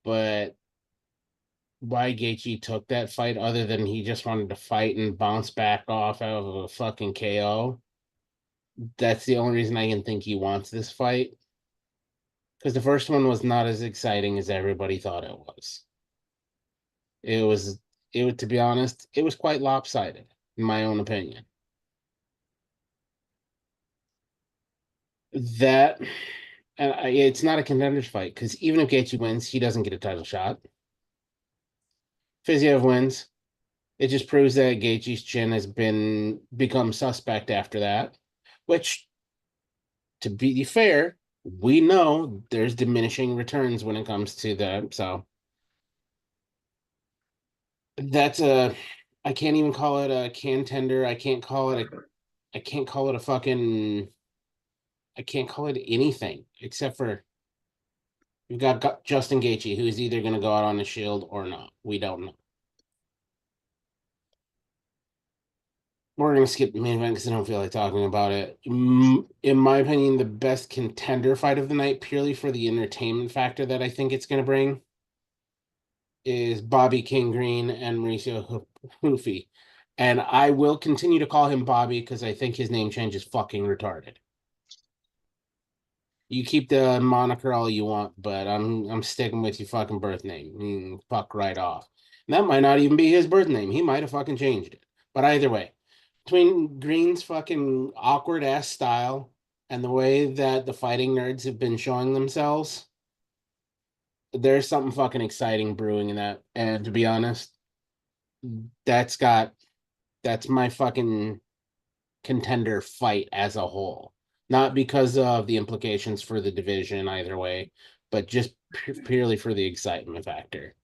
But why Gaethje took that fight, other than he just wanted to fight and bounce back off out of a fucking KO, that's the only reason I can think he wants this fight. Because the first one was not as exciting as everybody thought it was. To be honest, it was quite lopsided, in my own opinion. That, and it's not a contender's fight, because even if Gaethje wins, he doesn't get a title shot. Fiziev wins. It just proves that Gaethje's chin has become suspect after that, which, to be fair, we know there's diminishing returns when it comes to that. So that's I can't even call it a contender. I can't call it a fucking I can't call it anything except for you've got Justin Gaethje, who's either going to go out on the Shield or not. We don't know. We're going to skip the main event because I don't feel like talking about it. In my opinion, the best contender fight of the night, purely for the entertainment factor that I think it's going to bring, is Bobby King Green and Mauricio Hoofy. And I will continue to call him Bobby because I think his name change is fucking retarded. You keep the moniker all you want, but I'm sticking with your fucking birth name. Fuck right off. And that might not even be his birth name. He might have fucking changed it. But either way, between Green's fucking awkward ass style and the way that the fighting nerds have been showing themselves, there's something fucking exciting brewing in that. And to be honest, that's my fucking contender fight as a whole. Not because of the implications for the division either way, but just purely for the excitement factor.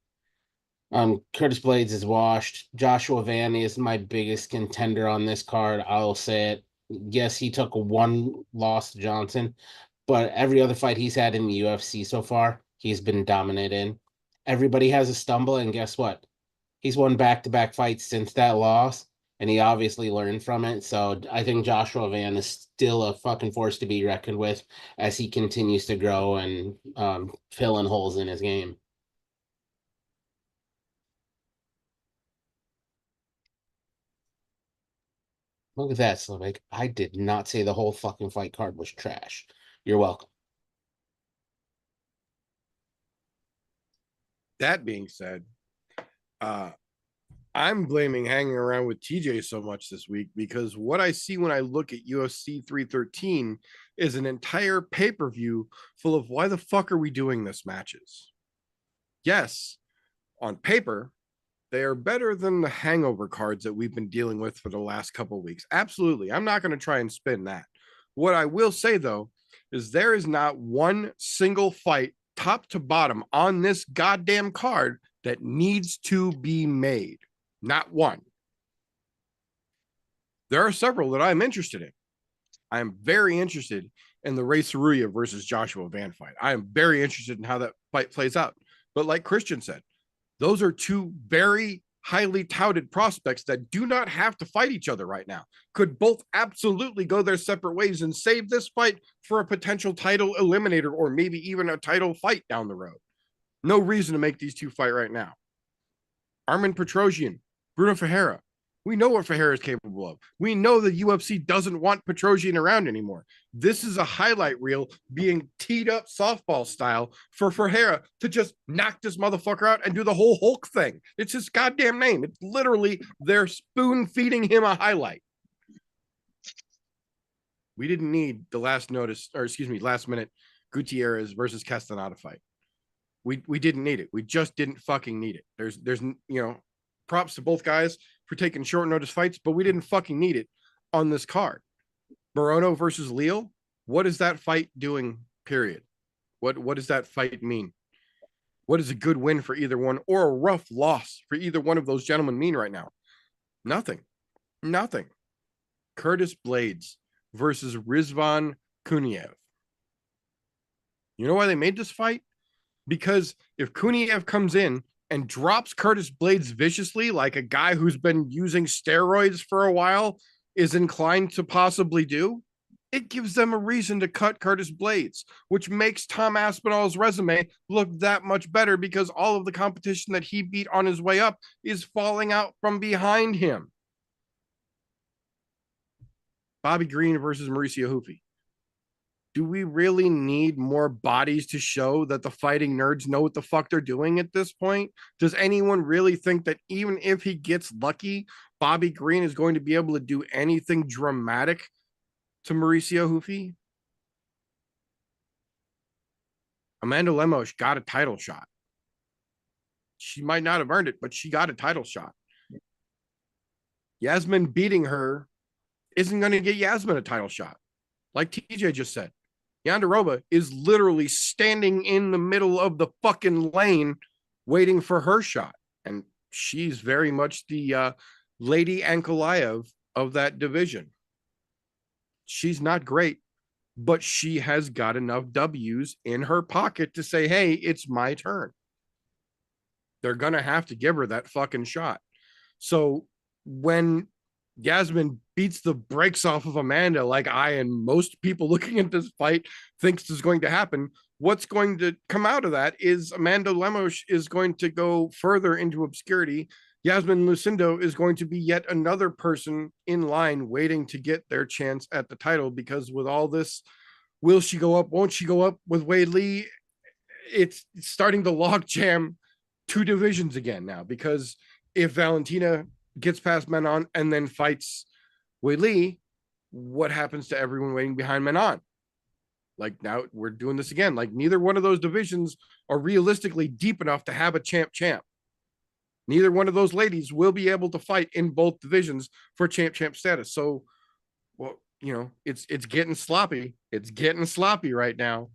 Curtis Blades is washed. Joshua Van is my biggest contender on this card. I'll say it. Yes, he took one loss to Johnson, but every other fight he's had in the UFC so far, he's been dominant in. Everybody has a stumble, and guess what? He's won back-to-back fights since that loss, and he obviously learned from it. So I think Joshua Van is still a fucking force to be reckoned with as he continues to grow and fill in holes in his game. Look at that, Slovak. I did not say the whole fucking fight card was trash. You're welcome. That being said, I'm blaming hanging around with TJ so much this week because what I see when I look at UFC 313 is an entire pay-per-view full of why the fuck are we doing this matches? Yes, on paper, they are better than the hangover cards that we've been dealing with for the last couple of weeks. Absolutely. I'm not going to try and spin that. What I will say, though, is there is not one single fight top to bottom on this goddamn card that needs to be made. Not one. There are several that I'm interested in. I am very interested in the Ray Saruya versus Joshua Van fight. I am very interested in how that fight plays out. But like Christian said, those are two very highly touted prospects that do not have to fight each other right now. Could both absolutely go their separate ways and save this fight for a potential title eliminator or maybe even a title fight down the road. No reason to make these two fight right now. Armin Petrosian, Bruno Ferreira. We know what Ferreira is capable of. We know the UFC doesn't want Petrosian around anymore. This is a highlight reel being teed up softball style for Ferreira to just knock this motherfucker out and do the whole Hulk thing. It's his goddamn name. It's literally they're spoon feeding him a highlight. We didn't need the last minute Gutierrez versus Castaneda fight. We didn't need it. We just didn't fucking need it. There's props to both guys for taking short notice fights, but we didn't fucking need it on this card. Morono versus Leal. What is that fight doing? Period. What does that fight mean? What is a good win for either one or a rough loss for either one of those gentlemen mean right now? Nothing. Curtis Blades versus Rizvan Kuniev. You know why they made this fight? Because if Kuniev comes in and drops Curtis Blades viciously, like a guy who's been using steroids for a while is inclined to possibly do, it gives them a reason to cut Curtis Blades, which makes Tom Aspinall's resume look that much better because all of the competition that he beat on his way up is falling out from behind him. Bobby Green versus Mauricio Hoofy. Do we really need more bodies to show that the fighting nerds know what the fuck they're doing at this point? Does anyone really think that even if he gets lucky, Bobby Green is going to be able to do anything dramatic to Mauricio Hoofy? Amanda Lemos got a title shot. She might not have earned it, but she got a title shot. Yasmin beating her isn't going to get Yasmin a title shot. Like TJ just said, Yanderova is literally standing in the middle of the fucking lane waiting for her shot. And she's very much the Lady Ankalaev of that division. She's not great. but she has got enough W's in her pocket to say, hey, it's my turn. They're going to have to give her that fucking shot. So when Yasmin beats the brakes off of Amanda, like I and most people looking at this fight thinks is going to happen, what's going to come out of that is Amanda Lemos is going to go further into obscurity. Yasmin Lucindo is going to be yet another person in line waiting to get their chance at the title, because with all this, will she go up, won't she go up with Wei Li, it's starting to log jam two divisions again now, because if Valentina gets past Menon and then fights Wei Li, what happens to everyone waiting behind Menon? Like now we're doing this again. Like neither one of those divisions are realistically deep enough to have a champ. Neither one of those ladies will be able to fight in both divisions for champ status. So, well, you know, it's getting sloppy. It's getting sloppy right now.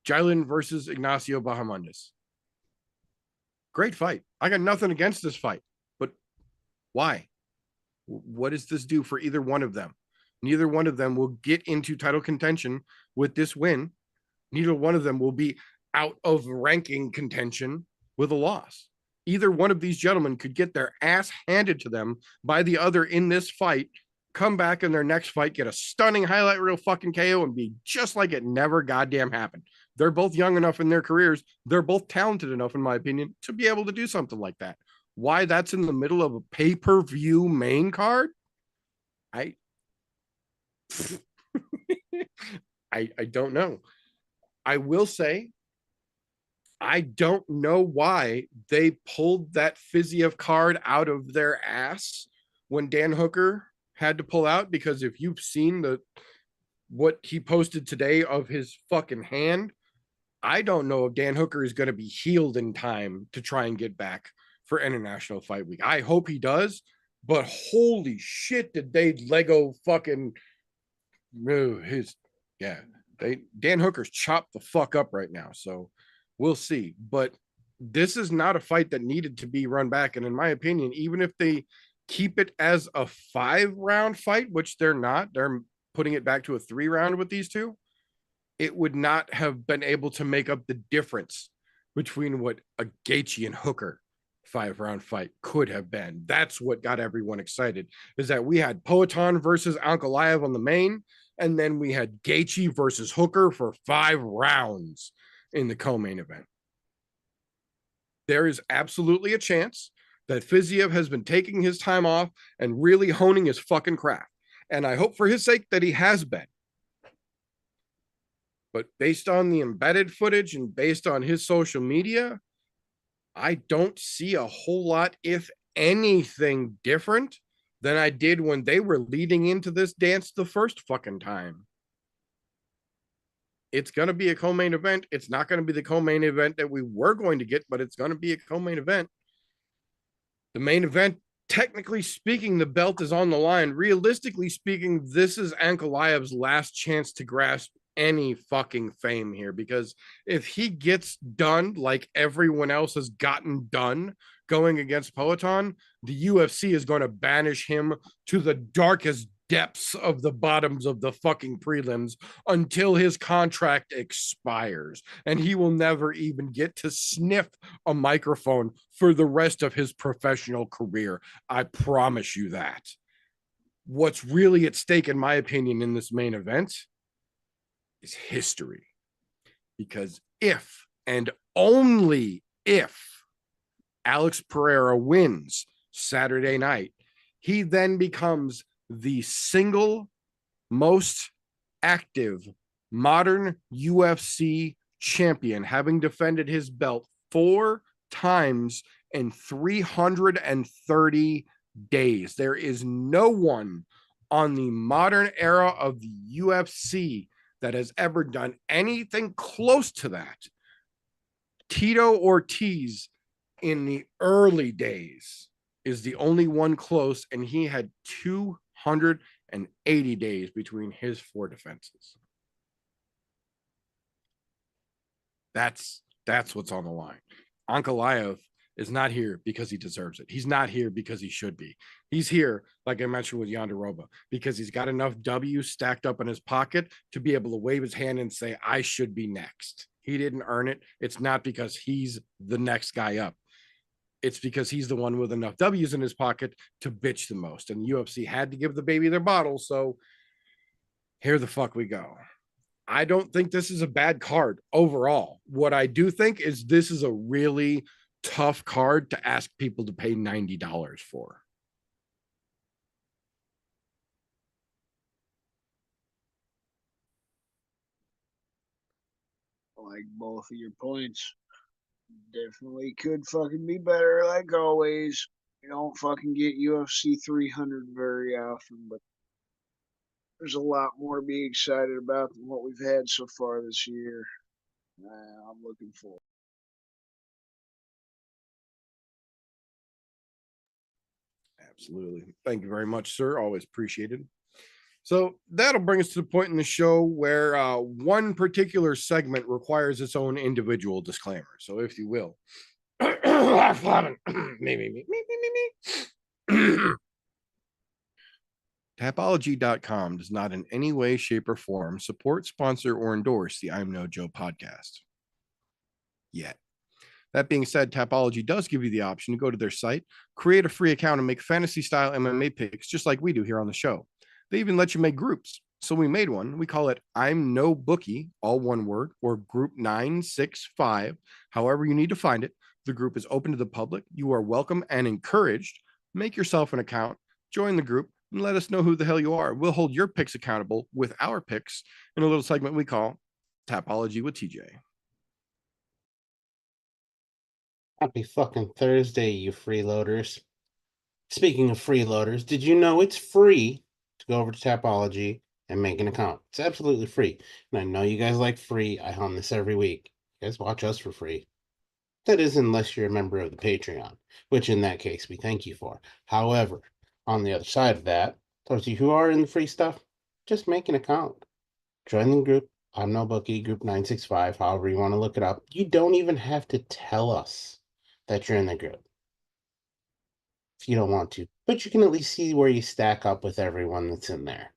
Jalen versus Ignacio Bahamondes. Great fight. I got nothing against this fight, but why? What does this do for either one of them? Neither one of them will get into title contention with this win. Neither one of them will be out of ranking contention with a loss. Either one of these gentlemen could get their ass handed to them by the other in this fight, come back in their next fight, get a stunning highlight reel fucking KO, and be just like it never goddamn happened. They're both young enough in their careers. They're both talented enough, in my opinion, to be able to do something like that. Why that's in the middle of a pay-per-view main card? I don't know. I will say, I don't know why they pulled that Fiziev card out of their ass when Dan Hooker had to pull out, because if you've seen what he posted today of his fucking hand, I don't know if Dan Hooker is going to be healed in time to try and get back for International Fight Week. I hope he does, but holy shit, did they Lego fucking Dan Hooker's chopped the fuck up right now. So we'll see. But this is not a fight that needed to be run back. And in my opinion, even if they keep it as a 5-round fight, which they're not, they're putting it back to a 3-round with these two, it would not have been able to make up the difference between what a Gaethje and Hooker 5-round fight could have been. That's what got everyone excited, is that we had Poatan versus Ankalaev on the main, and then we had Gaethje versus Hooker for 5 rounds in the co-main event. There is absolutely a chance that Fiziev has been taking his time off and really honing his fucking craft. And I hope for his sake that he has been. But based on the embedded footage and based on his social media, I don't see a whole lot, if anything, different than I did when they were leading into this dance the first fucking time. It's going to be a co-main event. It's not going to be the co-main event that we were going to get, but it's going to be a co-main event. The main event, technically speaking, the belt is on the line. Realistically speaking, this is Ankalaev's last chance to grasp any fucking fame here, because if he gets done like everyone else has gotten done going against Poatan, the UFC is going to banish him to the darkest depths of the bottoms of the fucking prelims until his contract expires, and he will never even get to sniff a microphone for the rest of his professional career. I promise you that. What's really at stake, in my opinion, in this main event is history. Because if, and only if, Alex Pereira wins Saturday night, he then becomes the single most active modern UFC champion, having defended his belt 4 times in 330 days. There is no one on the modern era of the UFC that has ever done anything close to that. Tito Ortiz in the early days is the only one close, and he had 280 days between his 4 defenses. That's what's on the line. Ankalaev is not here because he deserves it. He's not here because he should be. He's here, like I mentioned with Yonderoba, because he's got enough W stacked up in his pocket to be able to wave his hand and say, I should be next. He didn't earn it. It's not because he's the next guy up. It's because he's the one with enough W's in his pocket to bitch the most. And the UFC had to give the baby their bottle. So here the fuck we go. I don't think this is a bad card overall. What I do think is this is a really tough card to ask people to pay $90 for. I like both of your points. Definitely could fucking be better, like always. You don't fucking get UFC 300 very often, but there's a lot more to be excited about than what we've had so far this year. I'm looking forward. Absolutely. Thank you very much, sir. Always appreciated. So that'll bring us to the point in the show where one particular segment requires its own individual disclaimer. So if you will, Tapology.com does not in any way, shape, or form support, sponsor, or endorse the I'm No Joe podcast. Yet. That being said, Tapology does give you the option to go to their site, create a free account, and make fantasy-style MMA picks just like we do here on the show. They even let you make groups. So we made one. We call it ImNoBookie, all one word, or Group 965, however you need to find it. The group is open to the public. You are welcome and encouraged. Make yourself an account, join the group, and let us know who the hell you are. We'll hold your picks accountable with our picks in a little segment we call Tapology with TJ. Happy fucking Thursday, you freeloaders. Speaking of freeloaders, did you know it's free to go over to Tapology and make an account? It's absolutely free. And I know you guys like free. I hum this every week. You guys watch us for free. That is, unless you're a member of the Patreon, which in that case we thank you for. However, on the other side of that, those of you who are in the free stuff, just make an account. Join the group. ImNoBookie, Group 965, however you want to look it up. You don't even have to tell us that you're in the group if you don't want to, but you can at least see where you stack up with everyone that's in there.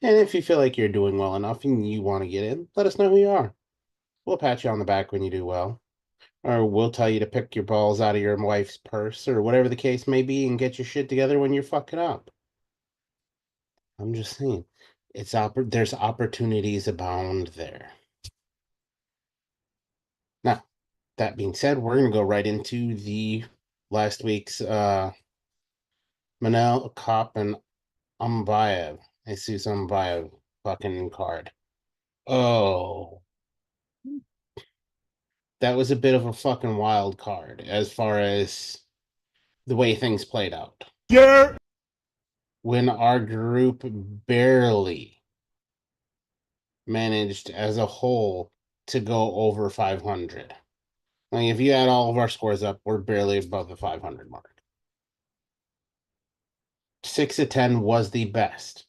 And if you feel like you're doing well enough and you want to get in, let us know who you are. We'll pat you on the back when you do well, or we'll tell you to pick your balls out of your wife's purse or whatever the case may be and get your shit together when you're fucking up. I'm just saying, there's opportunities abound there. Now, that being said, we're going to go right into the last week's Manel, Kopp, and Ambayev. Jesus Ambayev fucking card. Oh. That was a bit of a fucking wild card as far as the way things played out. Yeah. When our group barely managed as a whole to go over 500. Like, if you add all of our scores up, we're barely above the 500 mark. 6 of 10 was the best.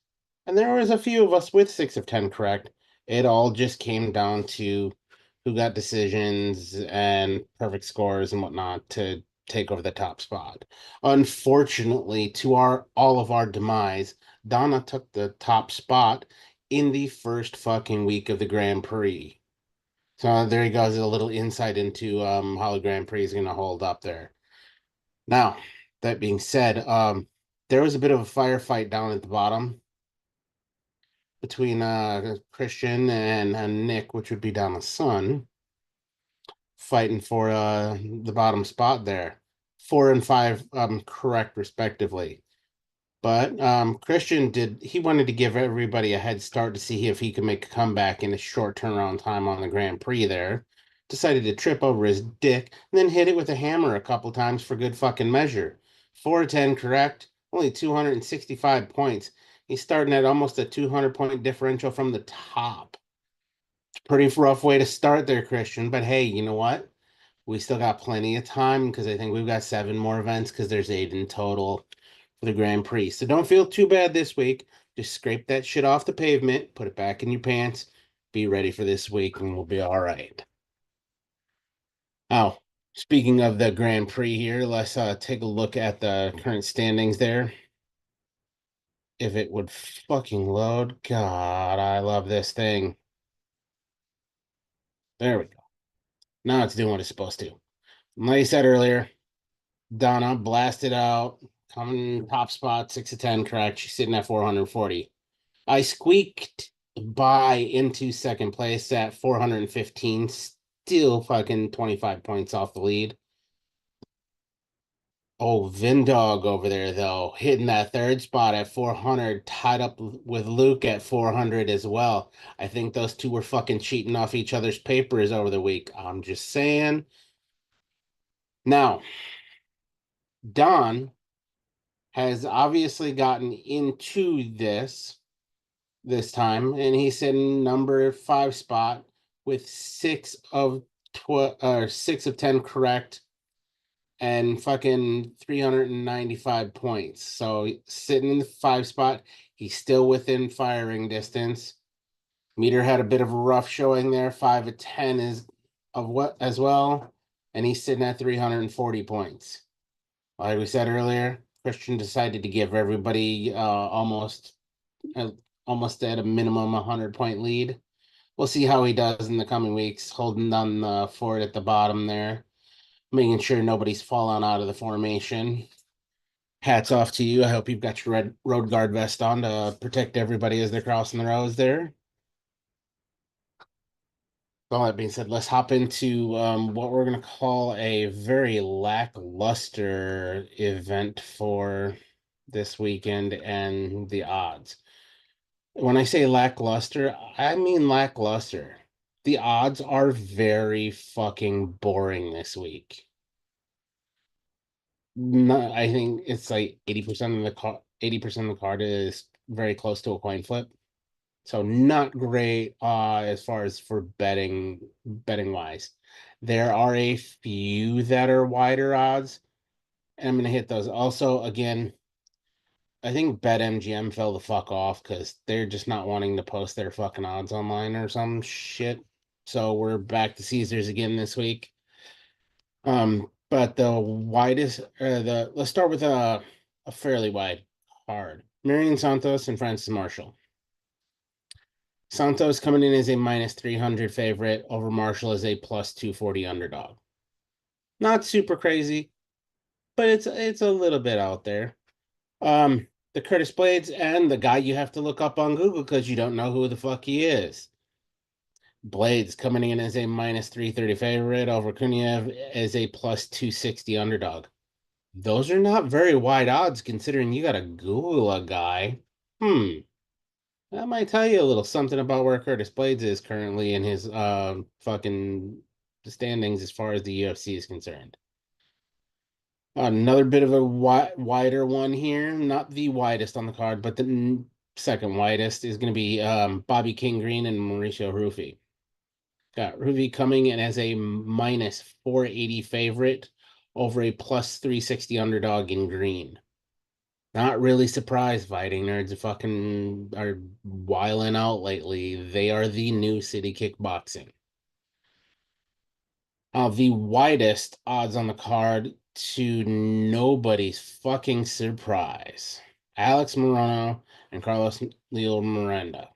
And there was a few of us with 6 of 10 correct. It all just came down to who got decisions and perfect scores and whatnot to take over the top spot. Unfortunately, to all of our demise, Donna took the top spot in the first fucking week of the Grand Prix. So there he goes, a little insight into how the Grand Prix is going to hold up there. Now, that being said, there was a bit of a firefight down at the bottom between Christian and Nick, which would be down the Sun, fighting for the bottom spot there. 4 and 5 correct, respectively. But Christian he wanted to give everybody a head start to see if he could make a comeback in a short turnaround time on the Grand Prix there. Decided to trip over his dick and then hit it with a hammer a couple times for good fucking measure. 4 of 10 correct, only 265 points. He's starting at almost a 200-point differential from the top. Pretty rough way to start there, Christian. But hey, you know what? We still got plenty of time because I think we've got 7 more events because there's 8 in total for the Grand Prix. So don't feel too bad this week. Just scrape that shit off the pavement, put it back in your pants, be ready for this week, and we'll be all right. Oh, Speaking of the Grand Prix here, let's take a look at the current standings there. If it would fucking load. God, I love this thing. There we go. Now it's doing what it's supposed to. Like I said earlier, Donna blasted out, coming top spot, 6 of 10, correct. She's sitting at 440. I squeaked by into second place at 415, still fucking 25 points off the lead. Oh, Vindog over there, though, hitting that third spot at 400, tied up with Luke at 400 as well. I think those two were fucking cheating off each other's papers over the week. I'm just saying. Now, Don has obviously gotten into this time, and he's in number 5 spot with 6 of 10 correct and fucking 395 points. So sitting in the 5 spot, he's still within firing distance. Meter had a bit of a rough showing there. 5 of 10 is of what as well, and he's sitting at 340 points. Like we said earlier, Christian decided to give everybody almost at a minimum 100-point lead. We'll see how he does in the coming weeks, holding down the fort at the bottom there, making sure nobody's falling out of the formation. Hats off to you. I hope you've got your red road guard vest on to protect everybody as they're crossing the roads there. All that being said, let's hop into what we're going to call a very lackluster event for this weekend and the odds. When I say lackluster, I mean lackluster. The odds are very fucking boring this week. No, I think it's like 80% of the 80% of the card is very close to a coin flip. So not great as far as for betting wise. There are a few that are wider odds, and I'm gonna hit those. Also, again, I think BetMGM fell the fuck off because they're just not wanting to post their fucking odds online or some shit. So we're back to Caesars again this week. But the widest, let's start with a fairly wide card. Marion Santos and Francis Marshall. Santos coming in as a minus 300 favorite over Marshall as a plus 240 underdog. Not super crazy, but it's a little bit out there. The Curtis Blades and the guy you have to look up on Google because you don't know who the fuck he is. Blades coming in as a minus 330 favorite over Kuniev as a plus 260 underdog. Those are not very wide odds considering you got to Google a guy. That might tell you a little something about where Curtis Blades is currently in his fucking standings as far as the UFC is concerned. Another bit of a wider one here, not the widest on the card, but the second widest is going to be Bobby King Green and Mauricio Rufy. Got Rufy coming in as a minus 480 favorite over a plus 360 underdog in green. Not really surprised fighting nerds are wiling out lately. They are the new city kickboxing. The widest odds on the card to nobody's fucking surprise. Alex Morono and Carlos Leo Miranda.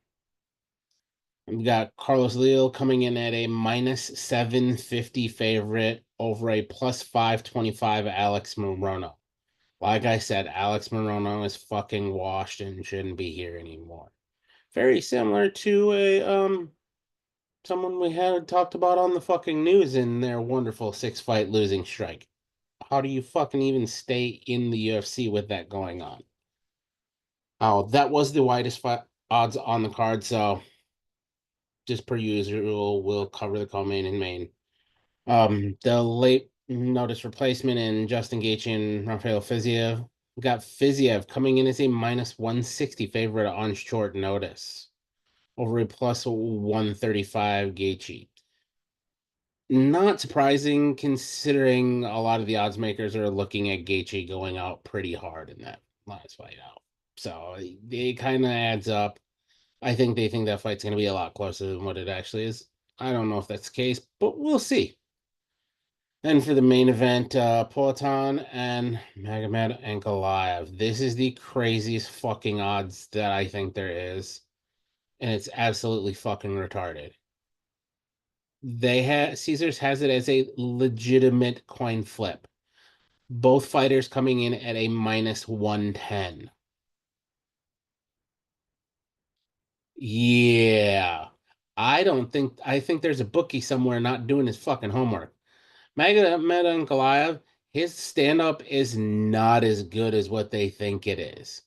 We got Carlos Leo coming in at a minus 750 favorite over a plus 525 Alex Morono. Like I said, Alex Morono is fucking washed and shouldn't be here anymore. Very similar to a someone we had talked about on the fucking news in their wonderful 6-fight losing streak. How do you fucking even stay in the UFC with that going on? Oh, that was the widest odds on the card, so just per usual, we'll cover the co-main and main. The late notice replacement in Justin Gaethje and Rafael Fiziev. We got Fiziev coming in as a minus 160 favorite on short notice over a plus 135 Gaethje. Not surprising considering a lot of the odds makers are looking at Gaethje going out pretty hard in that last fight out. So it kind of adds up. I think they think that fight's going to be a lot closer than what it actually is. I don't know if that's the case, but we'll see. And for the main event, Poatan and Magomed Ankalaev. This is the craziest fucking odds that I think there is. And it's absolutely fucking retarded. Caesars has it as a legitimate coin flip. Both fighters coming in at a minus 110. Yeah. I think there's a bookie somewhere not doing his fucking homework. Magomed Ankalaev, his stand-up is not as good as what they think it is.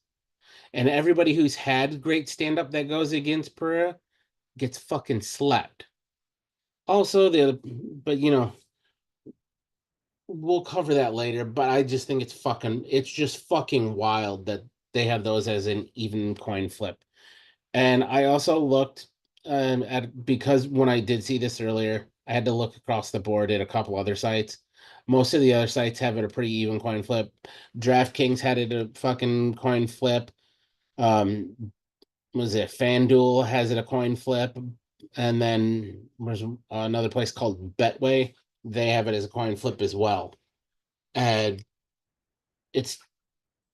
And everybody who's had great stand-up that goes against Pereira gets fucking slapped. Also, but we'll cover that later. But I just think it's just fucking wild that they have those as an even coin flip. And I also looked at because when I did see this earlier, I had to look across the board at a couple other sites. Most of the other sites have it a pretty even coin flip. DraftKings had it a fucking coin flip. Was it FanDuel has it a coin flip, and then there's another place called Betway. They have it as a coin flip as well, and it's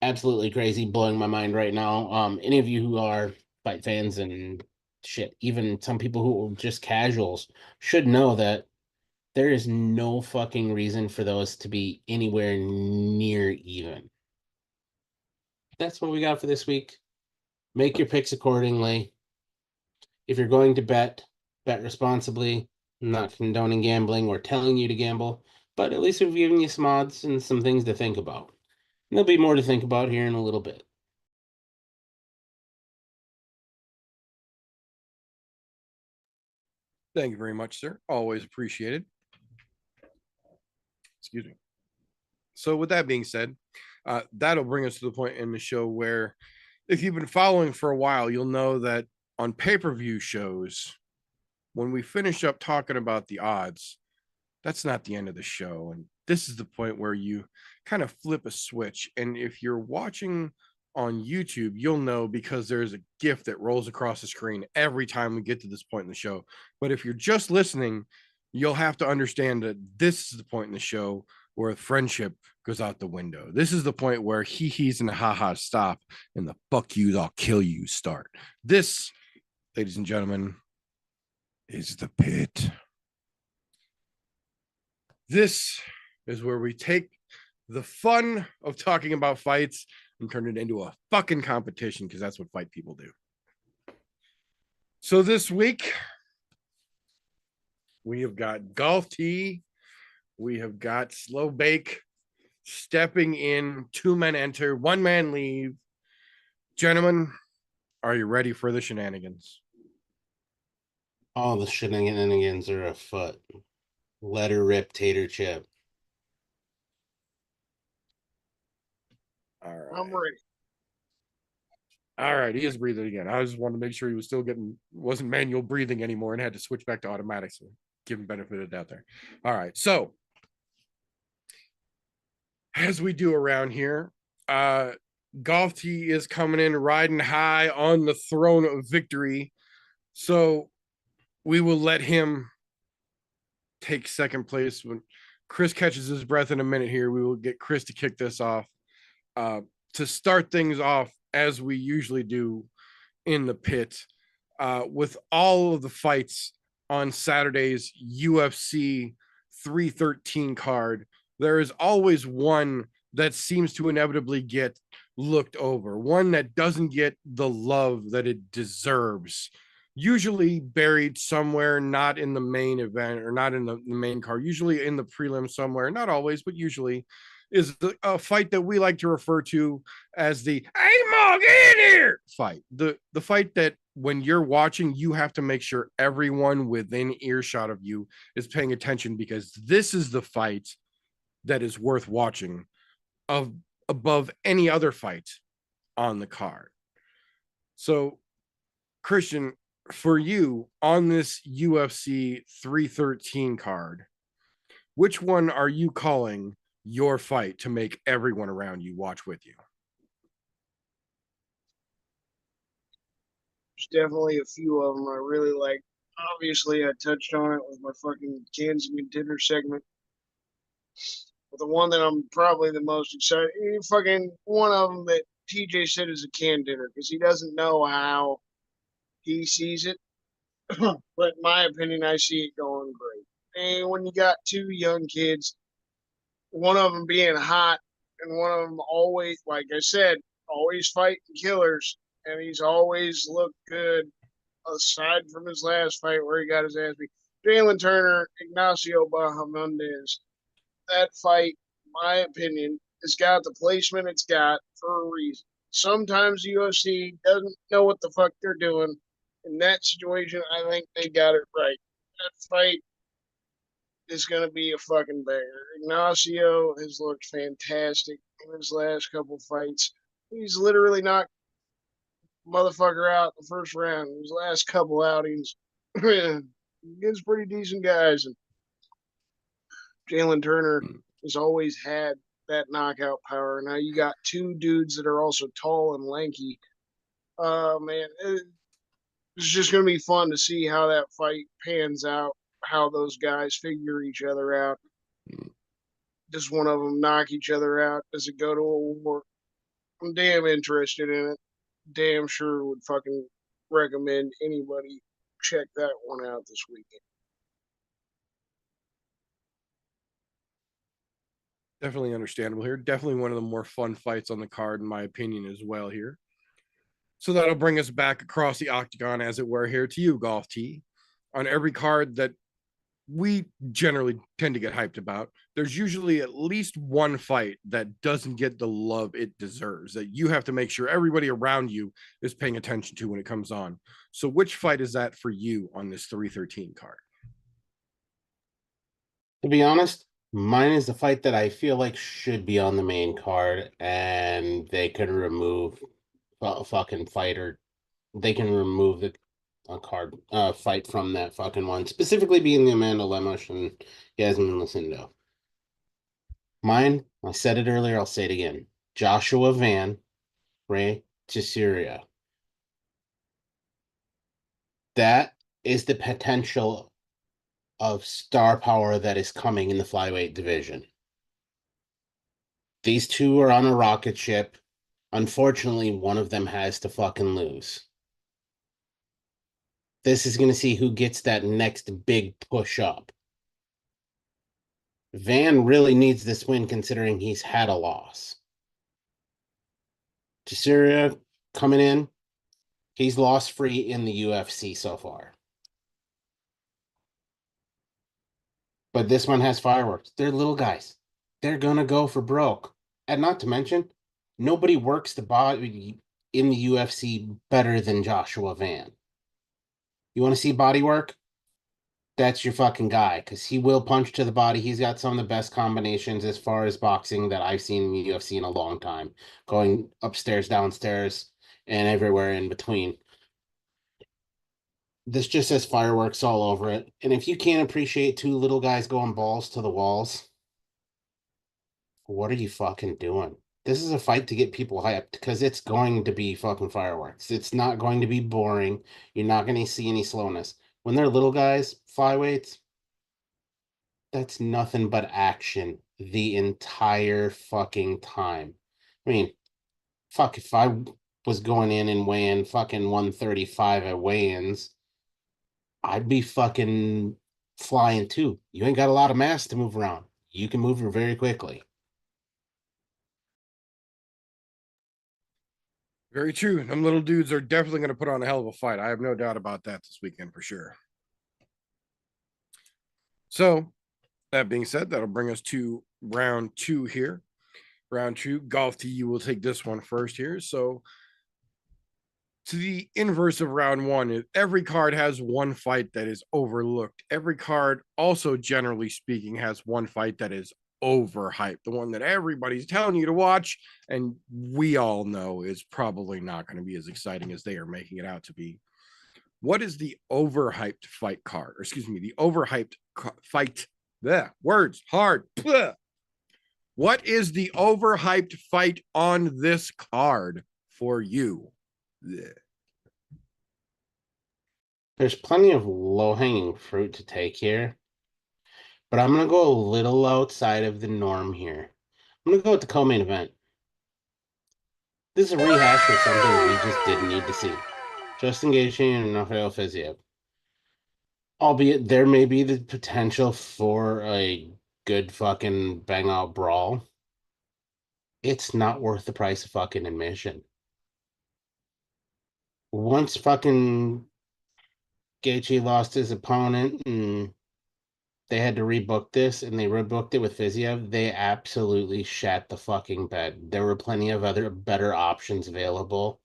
absolutely crazy, blowing my mind right now. Any of you who are fight fans and shit, even some people who are just casuals, should know that there is no fucking reason for those to be anywhere near even. That's what we got for this week. Make your picks accordingly. If you're going to bet, bet responsibly. I'm not condoning gambling or telling you to gamble, but at least we've given you some odds and some things to think about. And there'll be more to think about here in a little bit. Thank you very much, sir. Always appreciated. Excuse me. So with that being said, that'll bring us to the point in the show where if you've been following for a while, you'll know that on pay-per-view shows, when we finish up talking about the odds, that's not the end of the show. And this is the point where you kind of flip a switch. And if you're watching on YouTube, you'll know because there's a GIF that rolls across the screen every time we get to this point in the show. But if you're just listening, you'll have to understand that this is the point in the show where friendship goes out the window. This is the point where he's and the ha-has stop and the fuck yous, I'll kill you start. This, ladies and gentlemen, is the pit. This is where we take the fun of talking about fights and turn it into a fucking competition, because that's what fight people do. So this week, we have got Golf Tee, we have got Slow Bake, stepping in, 2 men enter, 1 man leave. Gentlemen, are you ready for the shenanigans? All the shenanigans are afoot. Let her rip, Tater Chip. All right. I'm ready. All right, he is breathing again. I just wanted to make sure he was still wasn't manual breathing anymore and had to switch back to automatic. So give him benefit of the doubt there. All right, so as we do around here, Golf Tee is coming in riding high on the throne of victory. So we will let him take second place. When Chris catches his breath in a minute here, we will get Chris to kick this off. To start things off, as we usually do in the pit, with all of the fights on Saturday's UFC 313 card, there is always one that seems to inevitably get looked over, one that doesn't get the love that it deserves, usually buried somewhere, not in the main event or not in the main card, usually in the prelim somewhere, not always, but usually, is a fight that we like to refer to as the "Hey, Mog, get in here" fight. The fight that when you're watching, you have to make sure everyone within earshot of you is paying attention, because this is the fight that is worth watching above any other fight on the card. So, Christian, for you on this UFC 313 card, which one are you calling your fight to make everyone around you watch with you? There's definitely a few of them I really like. Obviously, I touched on it with my fucking Kansas dinner segment. But the one that I'm probably the most excited, fucking one of them that TJ said is a candidate because he doesn't know how he sees it. But in my opinion, I see it going great. And when you got two young kids, one of them being hot and one of them always, like I said, always fighting killers, and he's always looked good aside from his last fight where he got his ass beat. Jalen Turner, Ignacio Bahamondes, that fight, in my opinion, it's got the placement it's got for a reason. Sometimes the UFC doesn't know what the fuck they're doing. In that situation, I think they got it right. That fight is going to be a fucking banger. Ignacio has looked fantastic in his last couple fights. He's literally knocked motherfucker out in the first round in his last couple outings. Against pretty decent guys. And Jalen Turner has always had that knockout power. Now you got two dudes that are also tall and lanky. Man, it's just going to be fun to see how that fight pans out, how those guys figure each other out. Does one of them knock each other out? Does it go to a war? I'm damn interested in it. Damn sure would fucking recommend anybody check that one out this weekend. Definitely understandable here. Definitely one of the more fun fights on the card, in my opinion, as well here. So that'll bring us back across the octagon, as it were, here to you, Golf T. On every card that we generally tend to get hyped about, there's usually at least one fight that doesn't get the love it deserves, that you have to make sure everybody around you is paying attention to when it comes on. So which fight is that for you on this 313 card? To be honest, mine is the fight that I feel like should be on the main card, and they could remove a fucking fighter. They can remove the fight from that fucking one, specifically being the Amanda Lemos and Yasmin Lucindo. Mine, I said it earlier, I'll say it again. Joshua Van, Ray Teixeira. That is the potential of star power that is coming in the flyweight division. These two are on a rocket ship. Unfortunately, one of them has to fucking lose. This is going to see who gets that next big push up. Van really needs this win considering he's had a loss. Teixeira coming in, he's loss free in the UFC so far. But this one has fireworks. They're little guys. They're going to go for broke. And not to mention, nobody works the body in the UFC better than Joshua Van. You want to see body work? That's your fucking guy, because he will punch to the body. He's got some of the best combinations as far as boxing that I've seen in the UFC in a long time. Going upstairs, downstairs, and everywhere in between. This just says fireworks all over it. And if you can't appreciate two little guys going balls to the walls, what are you fucking doing? This is a fight to get people hyped because it's going to be fucking fireworks. It's not going to be boring. You're not going to see any slowness. When they're little guys, flyweights, that's nothing but action the entire fucking time. I mean, fuck, if I was going in and weighing fucking 135 at weigh-ins, I'd be fucking flying too. You ain't got a lot of mass to move around. You can move very quickly. Very true. Them little dudes are definitely going to put on a hell of a fight. I have no doubt about that this weekend for sure. So, that being said, that'll bring us to round two here. Round two, Golf T, you will take this one first here. So, to the inverse of round one, every card has one fight that is overlooked. Every card, also generally speaking, has one fight that is overhyped, the one that everybody's telling you to watch, and we all know is probably not going to be as exciting as they are making it out to be. What is the overhyped fight card? Or excuse me, the overhyped fight. The words hard. Bleh. What is the overhyped fight on this card for you? Bleh. There's plenty of low-hanging fruit to take here. But I'm gonna go a little outside of the norm here. I'm gonna go with the co-main event. This is a rehash of something we just didn't need to see. Justin Gaethje and Rafael Fiziev. Albeit there may be the potential for a good fucking bang out brawl. It's not worth the price of fucking admission. Once fucking Gaethje lost his opponent and they had to rebook this and they rebooked it with Fiziev, they absolutely shat the fucking bed. There were plenty of other better options available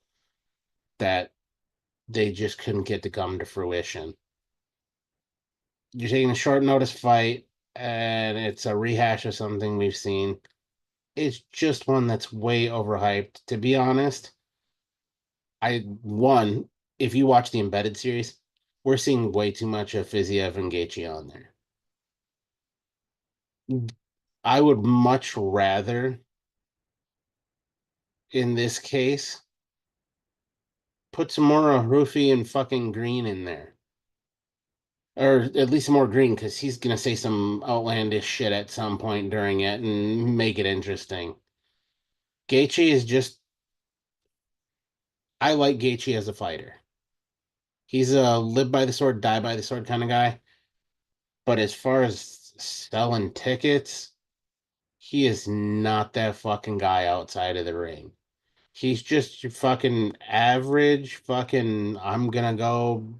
that they just couldn't get to come to fruition. You're taking a short notice fight and it's a rehash of something we've seen. It's just one that's way overhyped. To be honest, if you watch the Embedded series, we're seeing way too much of Fiziev and Gaethje on there. I would much rather, in this case, put some more Rufi and fucking Green in there. Or at least more Green, because he's going to say some outlandish shit at some point during it and make it interesting. Gaethje is just... I like Gaethje as a fighter. He's a live by the sword, die by the sword kind of guy. But as far as selling tickets, he is not that fucking guy outside of the ring. He's just your fucking average fucking, I'm gonna go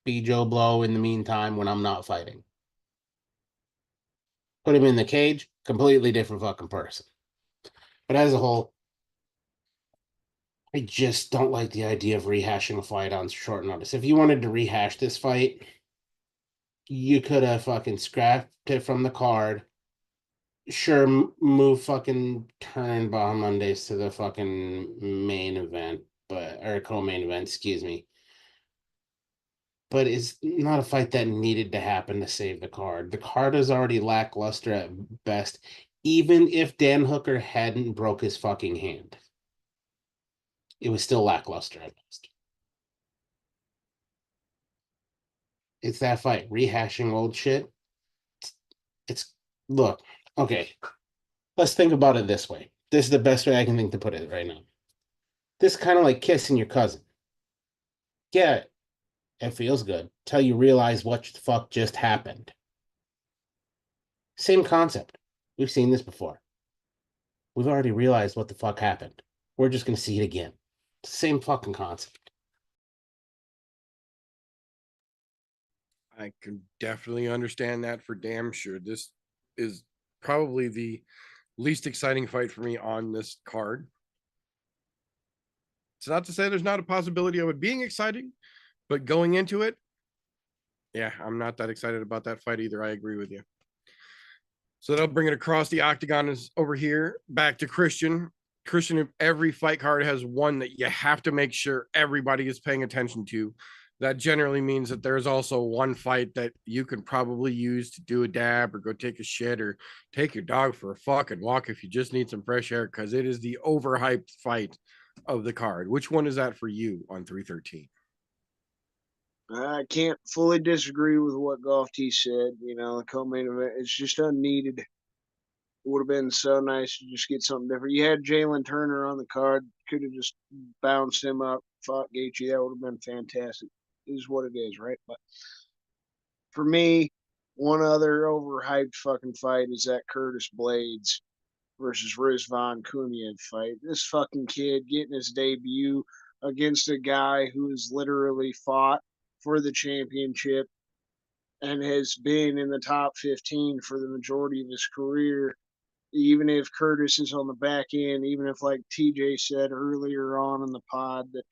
be Joe Blow in the meantime when I'm not fighting. Put him in the cage, completely different fucking person. But as a whole, I just don't like the idea of rehashing a fight on short notice. If you wanted to rehash this fight, you could have fucking scrapped it from the card. Sure, move fucking Turnbull Mondays to the fucking main event, or co-main event, excuse me. But it's not a fight that needed to happen to save the card. The card is already lackluster at best, even if Dan Hooker hadn't broke his fucking hand. It was still lackluster at best. It's that fight, rehashing old shit. Look, okay, let's think about it this way. This is the best way I can think to put it right now. This is kind of like kissing your cousin. Yeah, it feels good till you realize what the fuck just happened. Same concept. We've seen this before. We've already realized what the fuck happened. We're just going to see it again. Same fucking concept. I can definitely understand that for damn sure. This is probably the least exciting fight for me on this card. It's not to say there's not a possibility of it being exciting, but going into it, yeah, I'm not that excited about that fight either. I agree with you. So that'll bring it across the octagon is over here back to Christian. Christian, every fight card has one that you have to make sure everybody is paying attention to. That generally means that there's also one fight that you can probably use to do a dab or go take a shit or take your dog for a fucking walk if you just need some fresh air, because it is the overhyped fight of the card. Which one is that for you on 313? I can't fully disagree with what Golf T said. You know, the co-main event is just unneeded. It would have been so nice to just get something different. You had Jalen Turner on the card, could have just bounced him up, fought Gaethje. That would have been fantastic. It is what it is, right? But for me, one other overhyped fucking fight is that Curtis Blades versus Rizvan Kuniev fight. This fucking kid getting his debut against a guy who has literally fought for the championship and has been in the top 15 for the majority of his career. Even if Curtis is on the back end, even if, like TJ said earlier on in the pod, that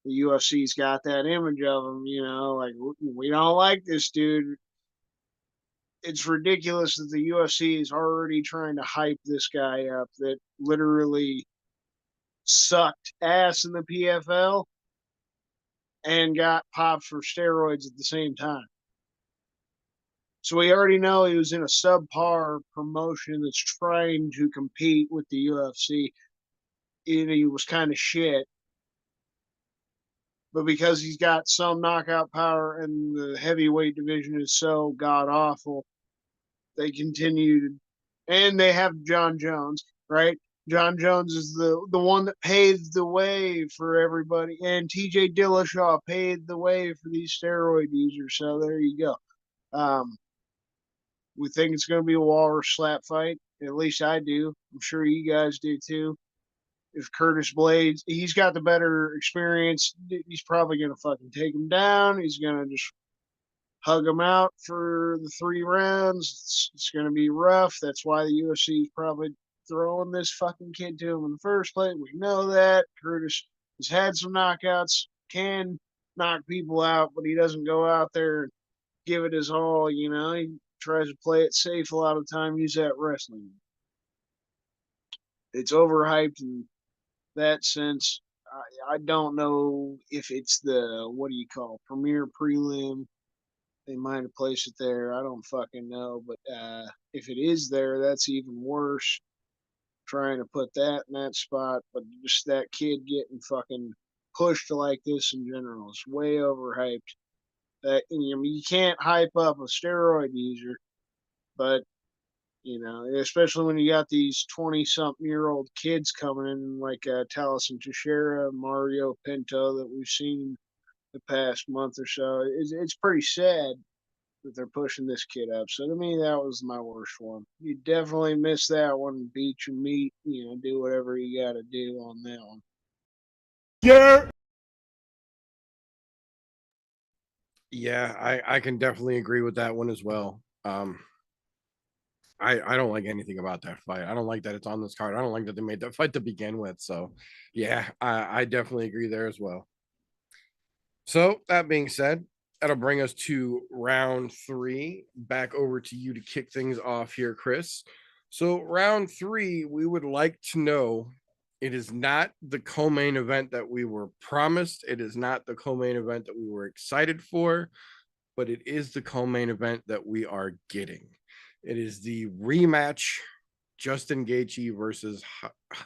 the UFC's got that image of him, you know, like, we don't like this dude. It's ridiculous that the UFC is already trying to hype this guy up that literally sucked ass in the PFL and got popped for steroids at the same time. So we already know he was in a subpar promotion that's trying to compete with the UFC. And he was kind of shit. But because he's got some knockout power and the heavyweight division is so god awful, they continued, and they have John Jones, right? John Jones is the one that paved the way for everybody, and T.J. Dillashaw paved the way for these steroid users. So there you go. We think it's going to be a walrus slap fight. At least I do. I'm sure you guys do too. If Curtis Blades, he's got the better experience, he's probably going to fucking take him down. He's going to just hug him out for the 3 rounds. It's going to be rough. That's why the UFC is probably throwing this fucking kid to him in the first place. We know that. Curtis has had some knockouts, can knock people out, but he doesn't go out there and give it his all. You know, he tries to play it safe a lot of the time, use that wrestling. It's overhyped in that sense. I don't know if it's the, what do you call, premier prelim. They might have placed it there. I don't fucking know. But if it is there, that's even worse. Trying to put that in that spot. But just that kid getting fucking pushed like this in general is way overhyped. That, I mean, you can't hype up a steroid user, but you know, especially when you got these 20-something-year-old kids coming in like Taliesin Teixeira, Mario Pinto that we've seen the past month or so. It's pretty sad that they're pushing this kid up. So to me, that was my worst one. You definitely missed that one. Beat your meat. You know, do whatever you got to do on that one. Yeah, I can definitely agree with that one as well. I don't like anything about that fight. I don't like that it's on this card. I don't like that they made that fight to begin with. So yeah, I definitely agree there as well. So that being said, that'll bring us to round 3. Back over to you to kick things off here, Chris. So round 3, we would like to know, it is not the co-main event that we were promised. It is not the co-main event that we were excited for, but it is the co-main event that we are getting. It is the rematch, Justin Gaethje versus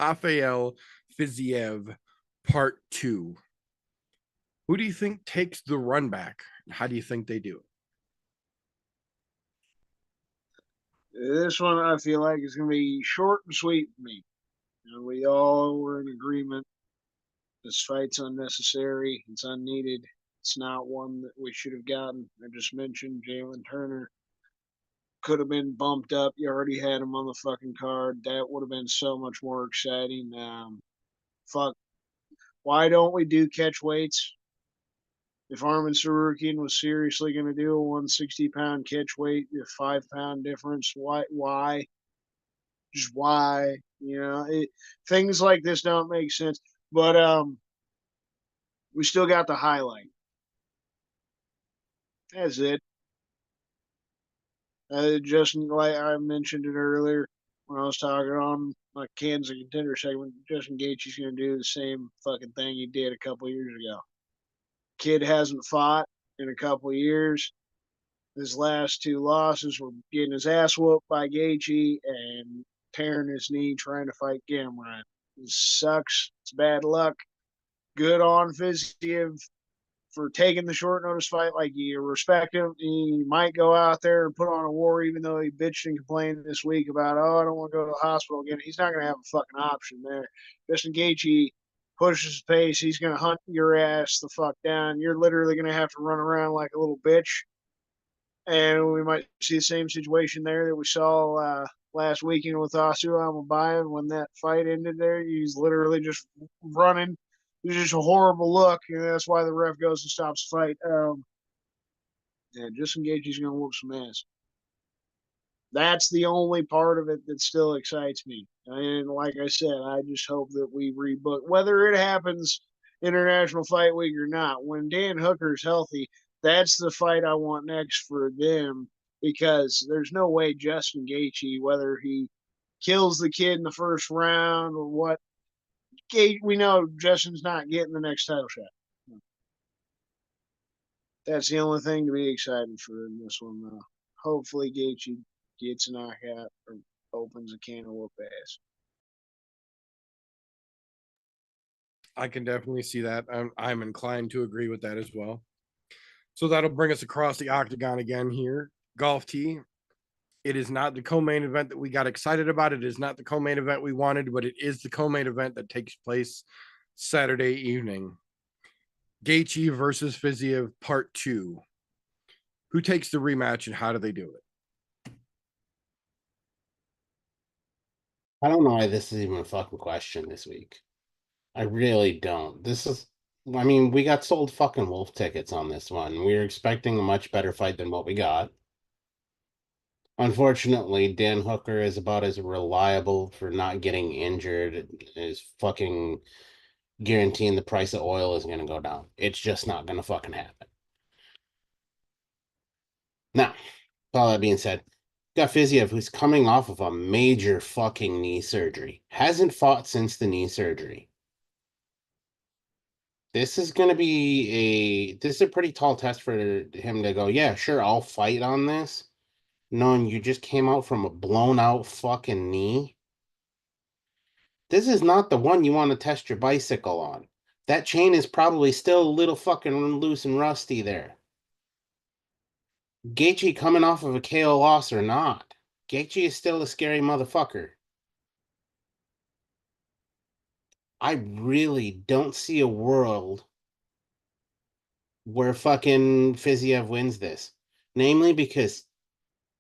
Rafael Fiziev, part 2. Who do you think takes the run back? How do you think they do it? This one I feel like is going to be short and sweet for me. You know, we all were in agreement. This fight's unnecessary. It's unneeded. It's not one that we should have gotten. I just mentioned Jalen Turner could have been bumped up. You already had him on the fucking card. That would have been so much more exciting. Fuck. Why don't we do catch weights? If Arman Sarukian was seriously going to do a 160-pound catch weight, a 5-pound difference, why? Just why? You know, things like this don't make sense. But we still got the highlight. That's it. Justin, like I mentioned it earlier when I was talking on my Kansas Contender segment, Justin Gaethje's going to do the same fucking thing he did a couple years ago. Kid hasn't fought in a couple years. His last 2 losses were getting his ass whooped by Gaethje and tearing his knee trying to fight Gamrot. It sucks. It's bad luck. Good on Fiziev for taking the short notice fight. Like, you respect him. He might go out there and put on a war, even though he bitched and complained this week about, I don't want to go to the hospital again. He's not going to have a fucking option there. Justin Gaethje pushes his pace. He's going to hunt your ass the fuck down. You're literally going to have to run around like a little bitch. And we might see the same situation there that we saw last weekend with Asu Amabayan when that fight ended there. He's literally just running. It was just a horrible look, and that's why the ref goes and stops the fight. Justin Gaethje's going to whoop some ass. That's the only part of it that still excites me. And like I said, I just hope that we rebook, whether it happens International Fight Week or not. When Dan Hooker's healthy, that's the fight I want next for them, because there's no way Justin Gaethje, whether he kills the kid in the first round or what, we know Justin's not getting the next title shot. That's the only thing to be excited for in this one, though. Hopefully Gaethje gets a knockout or opens a can of whoop ass. I can definitely see that. I'm inclined to agree with that as well. So that'll bring us across the octagon again here. Golf Tee, It is not the co-main event that we got excited about. It is not the co-main event we wanted, but it is the co-main event that takes place Saturday evening. Gaethje versus Fiziev Part 2. Who takes the rematch and how do they do it? I don't know why this is even a fucking question this week. I really don't. I mean, we got sold fucking wolf tickets on this one. We were expecting a much better fight than what we got. Unfortunately, Dan Hooker is about as reliable for not getting injured as fucking guaranteeing the price of oil is going to go down. It's just not going to fucking happen. Now, all that being said, got Fiziev, who's coming off of a major fucking knee surgery. Hasn't fought since the knee surgery. This is a pretty tall test for him to go, yeah, sure, I'll fight on this. Knowing you just came out from a blown out fucking knee. This is not the one you want to test your bicycle on. That chain is probably still a little fucking loose and rusty there. Gaethje coming off of a KO loss or not, Gaethje is still a scary motherfucker. I really don't see a world where fucking Fiziev wins this. Namely because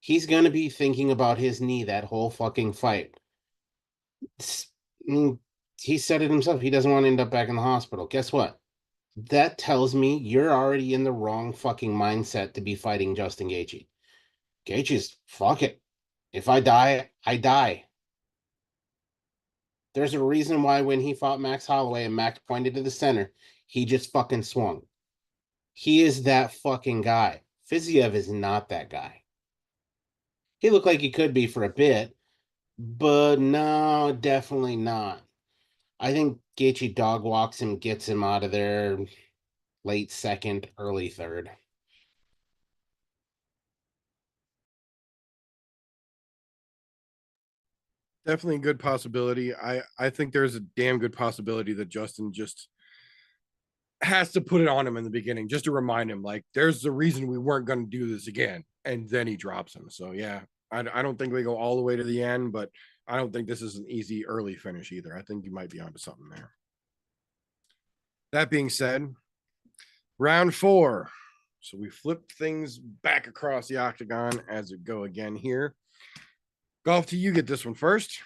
he's going to be thinking about his knee that whole fucking fight. He said it himself. He doesn't want to end up back in the hospital. Guess what? That tells me you're already in the wrong fucking mindset to be fighting Justin Gaethje. Gaethje's, fuck it. If I die, I die. There's a reason why when he fought Max Holloway and Max pointed to the center, he just fucking swung. He is that fucking guy. Fiziev is not that guy. He looked like he could be for a bit, but no, definitely not. I think Gaethje dog walks him, gets him out of there late second, early third. Definitely a good possibility. I think there's a damn good possibility that Justin just has to put it on him in the beginning just to remind him, like, there's the reason we weren't going to do this again. And then he drops him. So, yeah, I don't think we go all the way to the end, but I don't think this is an easy early finish either. I think you might be onto something there. That being said, round 4. So we flip things back across the octagon as it go again here. Golf to you, get this one first.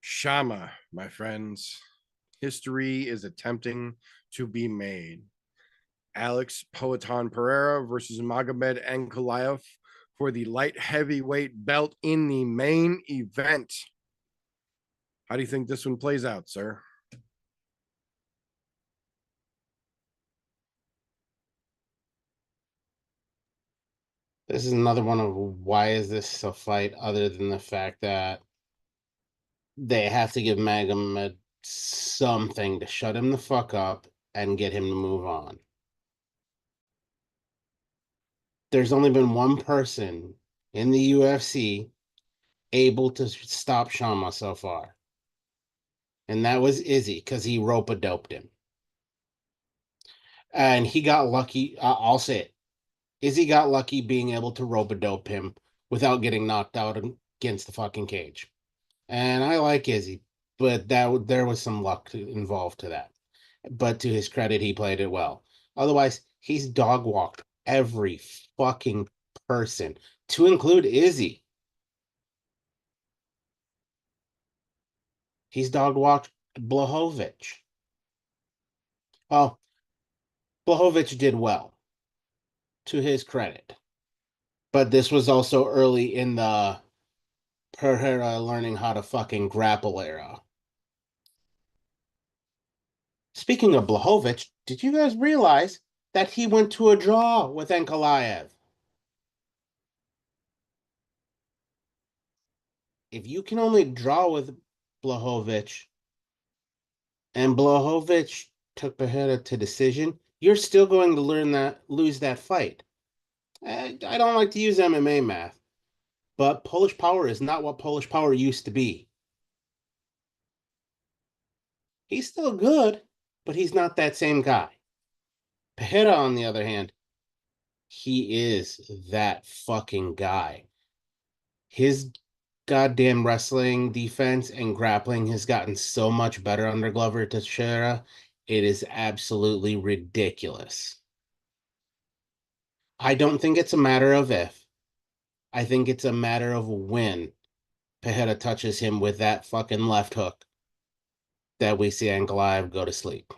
Chama, my friends. History is attempting to be made. Alex Poatan Pereira versus Magomed Ankalaev for the light heavyweight belt in the main event. How do you think this one plays out, sir? This is another one of why is this a fight other than the fact that they have to give Magomed something to shut him the fuck up and get him to move on. There's only been one person in the UFC able to stop Chama so far. And that was Izzy, because he rope-a-doped him. And he got lucky. I'll say it. Izzy got lucky being able to rope-a-dope him without getting knocked out against the fucking cage. And I like Izzy, but there was some luck involved to that. But to his credit, he played it well. Otherwise, he's dog-walked every fucking person, to include Izzy. He's dog-walked Blachowicz. Oh, Blachowicz did well, to his credit. But this was also early in the Pereira learning how to fucking grapple era. Speaking of Blachowicz, did you guys realize that he went to a draw with Ankalaev? If you can only draw with Blachowicz, and Blachowicz took Pereira to decision, you're still going to lose that fight. I don't like to use MMA math, but Polish power is not what Polish power used to be. He's still good, but he's not that same guy. Pereira, on the other hand, He is that fucking guy. His goddamn wrestling defense and grappling has gotten so much better under Glover Teixeira. It is absolutely ridiculous. I don't think it's a matter of if. I think it's a matter of when Pajeda touches him with that fucking left hook that we see Ankalaev go to sleep.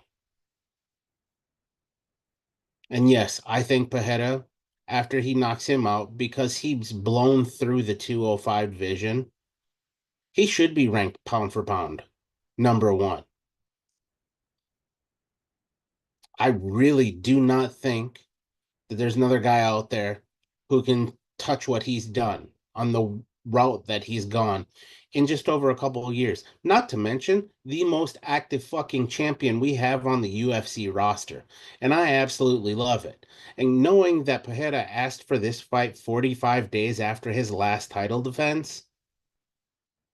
And yes, I think Pajeda, after he knocks him out, because he's blown through the 205 division, he should be ranked pound for pound, number one. I really do not think that there's another guy out there who can touch what he's done on the route that he's gone in just over a couple of years. Not to mention the most active fucking champion we have on the UFC roster. And I absolutely love it. And knowing that Pajeda asked for this fight 45 days after his last title defense,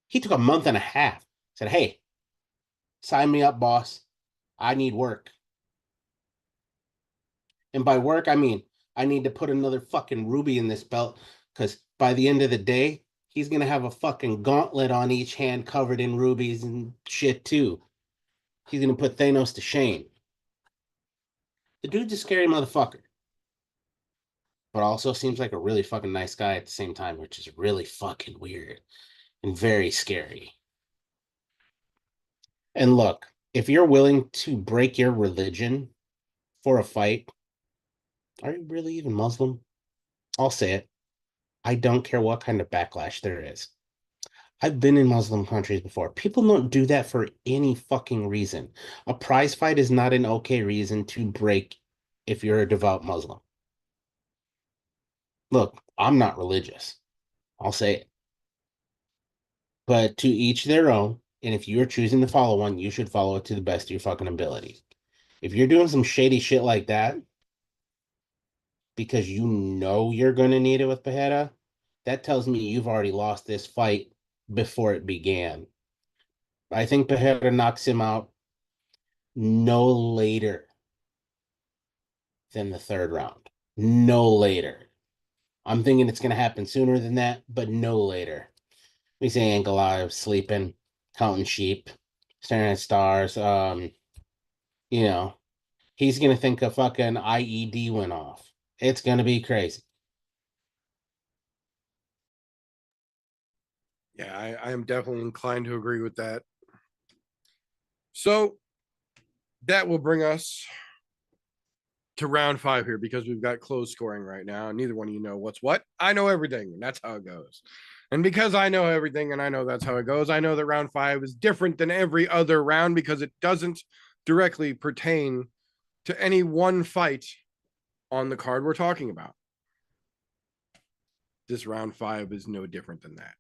he took a month and a half. Said, hey, sign me up, boss. I need work. And by work, I mean, I need to put another fucking ruby in this belt because by the end of the day, he's going to have a fucking gauntlet on each hand covered in rubies and shit too. He's going to put Thanos to shame. The dude's a scary motherfucker. But also seems like a really fucking nice guy at the same time, which is really fucking weird and very scary. And look, if you're willing to break your religion for a fight, are you really even Muslim? I'll say it. I don't care what kind of backlash there is. I've been in Muslim countries before. People don't do that for any fucking reason. A prize fight is not an okay reason to break if you're a devout Muslim. Look, I'm not religious. I'll say it. But to each their own. And if you're choosing to follow one, you should follow it to the best of your fucking ability. If you're doing some shady shit like that, because you know you're going to need it with Pajeda, that tells me you've already lost this fight before it began. I think Pajeda knocks him out no later than the third round. No later. I'm thinking it's going to happen sooner than that, but no later. We say Ankalaev sleeping, counting sheep, staring at stars. You know, he's going to think a fucking IED went off. It's going to be crazy. Yeah, I am definitely inclined to agree with that. So that will bring us to round 5 here because we've got close scoring right now. And neither one of you know what's what. I know everything, and that's how it goes. And because I know everything and I know that's how it goes, I know that round 5 is different than every other round because it doesn't directly pertain to any one fight on the card we're talking about. This round 5 is no different than that.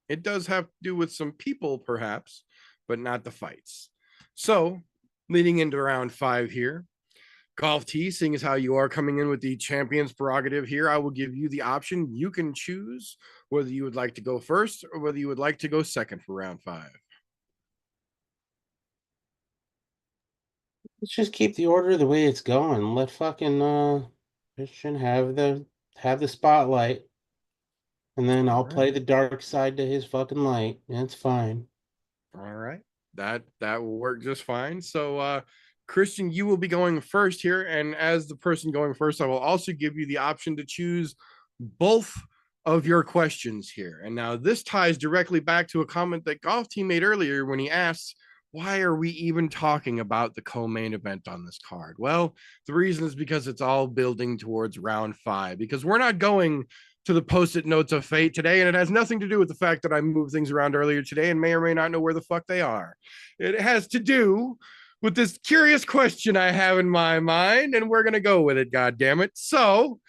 It does have to do with some people, perhaps, but not the fights. So, leading into round 5 here, Golf T, seeing as how you are coming in with the champion's prerogative here, I will give you the option. You can choose whether you would like to go first or whether you would like to go second for round 5. Let's just keep the order the way it's going. Let fucking Christian have the spotlight. And then I'll play the dark side to his fucking light. That's fine. All right. That will work just fine. So Christian, you will be going first here. And as the person going first, I will also give you the option to choose both of your questions here. And now this ties directly back to a comment that Golf Team made earlier when he asked, why are we even talking about the co-main event on this card? Well, the reason is because it's all building towards round 5, because we're not going to the post-it notes of fate today, and it has nothing to do with the fact that I moved things around earlier today and may or may not know where the fuck they are. It has to do with this curious question I have in my mind, and we're gonna go with it, goddammit. So,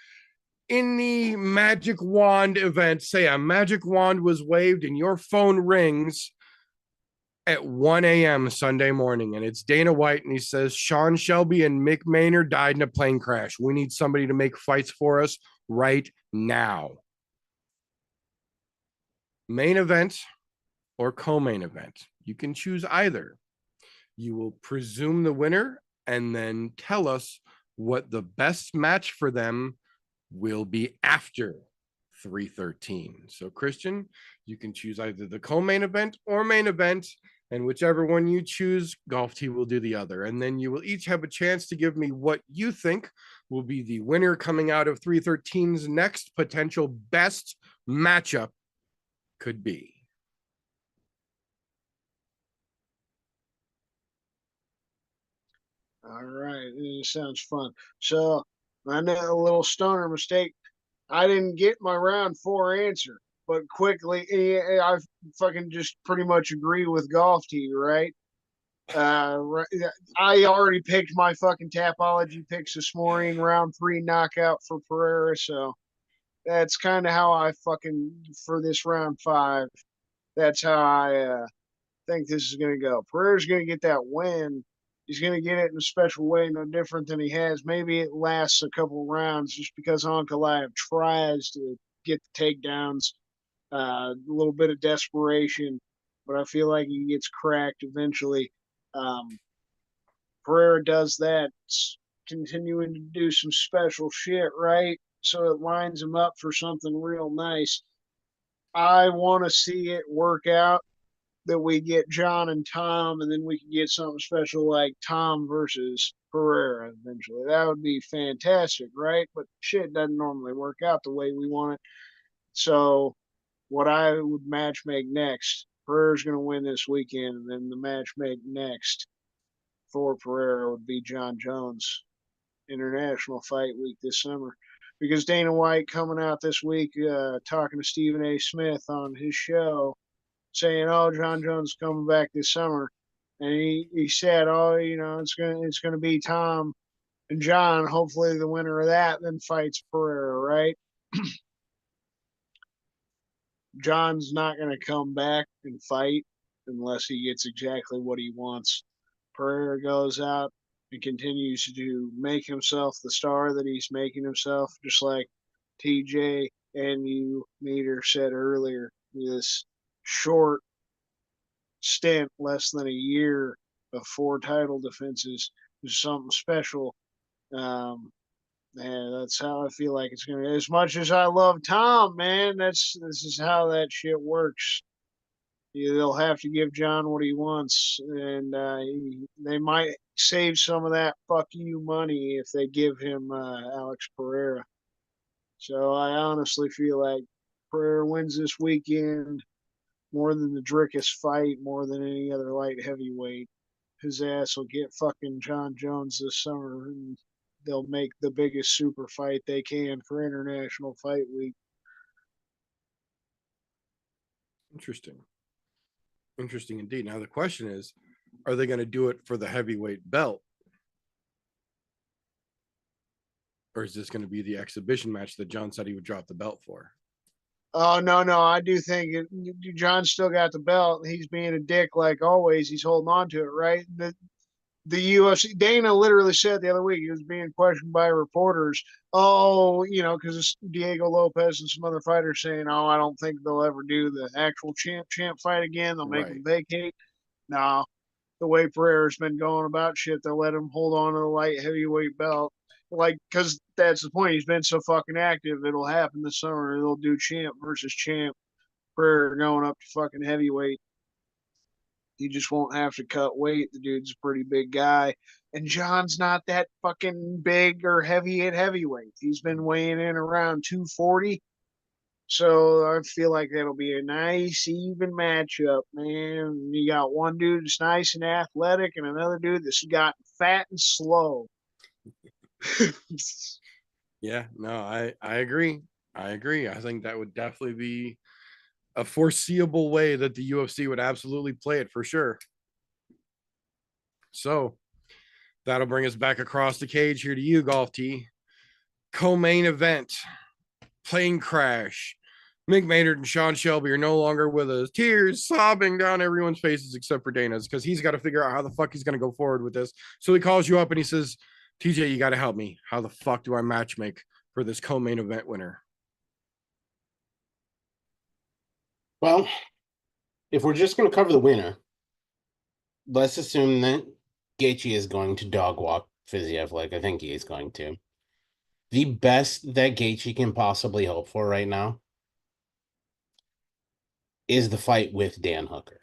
in the magic wand event, say a magic wand was waved and your phone rings at 1 a.m. Sunday morning, and it's Dana White, and he says, Sean Shelby and Mick Maynard died in a plane crash. We need somebody to make fights for us right now. Main event or co-main event. You can choose either. You will presume the winner and then tell us what the best match for them will be after 313. So, Christian, you can choose either the co-main event or main event, and whichever one you choose, Golf T will do the other. And then you will each have a chance to give me what you think will be the winner coming out of 313's next potential best matchup could be. All right, it sounds fun. So I made a little stoner mistake. I didn't get my round 4 answer, but quickly I fucking just pretty much agree with Golf T, right? I already picked my fucking Tapology picks this morning, round 3 knockout for Pereira, so that's kind of how I fucking for this round 5. That's how I think this is gonna go. Pereira's gonna get that win. He's going to get it in a special way, no different than he has. Maybe it lasts a couple rounds just because Ankalaev tries to get the takedowns, a little bit of desperation, but I feel like he gets cracked eventually. Pereira does that, continuing to do some special shit, right? So it lines him up for something real nice. I want to see it work out, that we get John and Tom, and then we can get something special like Tom versus Pereira eventually. That would be fantastic, right? But shit doesn't normally work out the way we want it. So what I would match make next, Pereira's going to win this weekend, and then the match make next for Pereira would be John Jones International Fight Week this summer. Because Dana White coming out this week talking to Stephen A. Smith on his show, saying, "Oh, John Jones is coming back this summer," and he said, "Oh, it's gonna be Tom and John. Hopefully, the winner of that then fights Pereira, right?" John's not gonna come back and fight unless he gets exactly what he wants. Pereira goes out and continues to make himself the star that he's making himself, just like TJ and you Meter said earlier. This short stint, less than a year of 4 title defenses, is something special. And that's how I feel like it's gonna be. As much as I love Tom, man, this is how that shit works. They'll have to give John what he wants, and they might save some of that fuck you money if they give him Alex Pereira. So I honestly feel like Pereira wins this weekend more than the Drickus fight, more than any other light heavyweight. His ass will get fucking John Jones this summer, and they'll make the biggest super fight they can for International Fight Week. Interesting. Interesting indeed. Now the question is, are they going to do it for the heavyweight belt? Or is this going to be the exhibition match that John said he would drop the belt for? Oh, no. I do think John's still got the belt. He's being a dick like always. He's holding on to it, right? The UFC, Dana literally said the other week, he was being questioned by reporters. Oh, because it's Diego Lopez and some other fighters saying, "Oh, I don't think they'll ever do the actual champ fight again. They'll make him vacate." No, the way Pereira's been going about shit, they'll let him hold on to the light heavyweight belt. Like, because that's the point. He's been so fucking active. It'll happen this summer. They'll do champ versus champ. Pereira going up to fucking heavyweight. He just won't have to cut weight. The dude's a pretty big guy. And John's not that fucking big or heavy at heavyweight. He's been weighing in around 240. So I feel like that'll be a nice, even matchup, man. You got one dude that's nice and athletic and another dude that's got fat and slow. Yeah, no, I agree. I think that would definitely be a foreseeable way that the UFC would absolutely play it for sure. So that'll bring us back across the cage here to you, Golf T. Co-main event, plane crash. Mick Maynard and Sean Shelby are no longer with us. Tears sobbing down everyone's faces except for Dana's, because he's got to figure out how the fuck he's going to go forward with this. So he calls you up and he says, "TJ, you got to help me. How the fuck do I match make for this co-main event winner?" Well, if we're just going to cover the winner, let's assume that Gaethje is going to dog walk Fiziev like I think he is going to. The best that Gaethje can possibly hope for right now is the fight with Dan Hooker.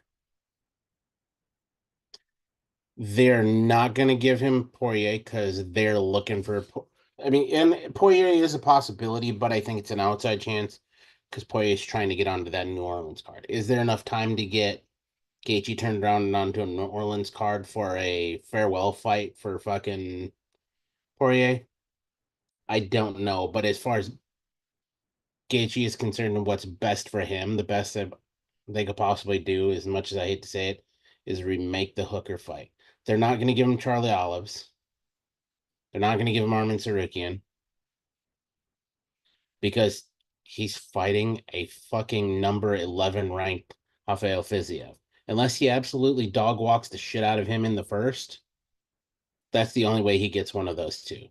They're not going to give him Poirier because they're looking for. I mean, and Poirier is a possibility, but I think it's an outside chance because Poirier is trying to get onto that New Orleans card. Is there enough time to get Gaethje turned around and onto a New Orleans card for a farewell fight for fucking Poirier? I don't know, but as far as Gaethje is concerned and what's best for him, the best that they could possibly do, as much as I hate to say it, is remake the Hooker fight. They're not going to give him Charlie Olives. They're not going to give him Arman Tsarukyan because he's fighting a fucking number 11 ranked Rafael Fiziev. Unless he absolutely dog walks the shit out of him in the first, that's the only way he gets one of those two.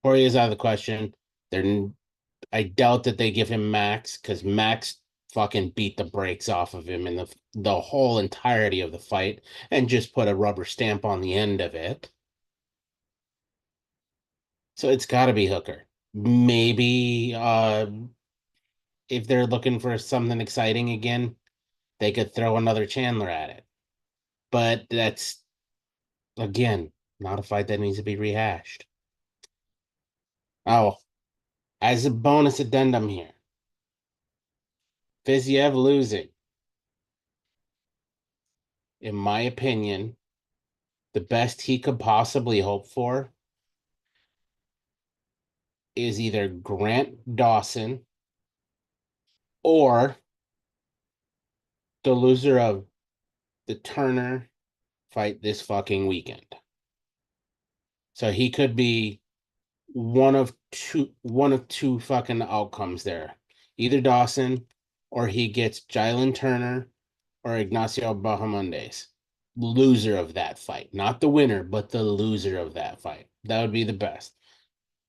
Poirier is out of the question. I doubt that they give him Max because Max fucking beat the brakes off of him in the whole entirety of the fight and just put a rubber stamp on the end of it. So it's got to be Hooker. Maybe if they're looking for something exciting again, they could throw another Chandler at it. But that's, again, not a fight that needs to be rehashed. Oh, as a bonus addendum here, Fiziev losing, in my opinion, the best he could possibly hope for is either Grant Dawson or the loser of the Turner fight this fucking weekend. So he could be one of two fucking outcomes there. Either Dawson or he gets Jalen Turner or Ignacio Bahamondes. Loser of that fight. Not the winner, but the loser of that fight. That would be the best.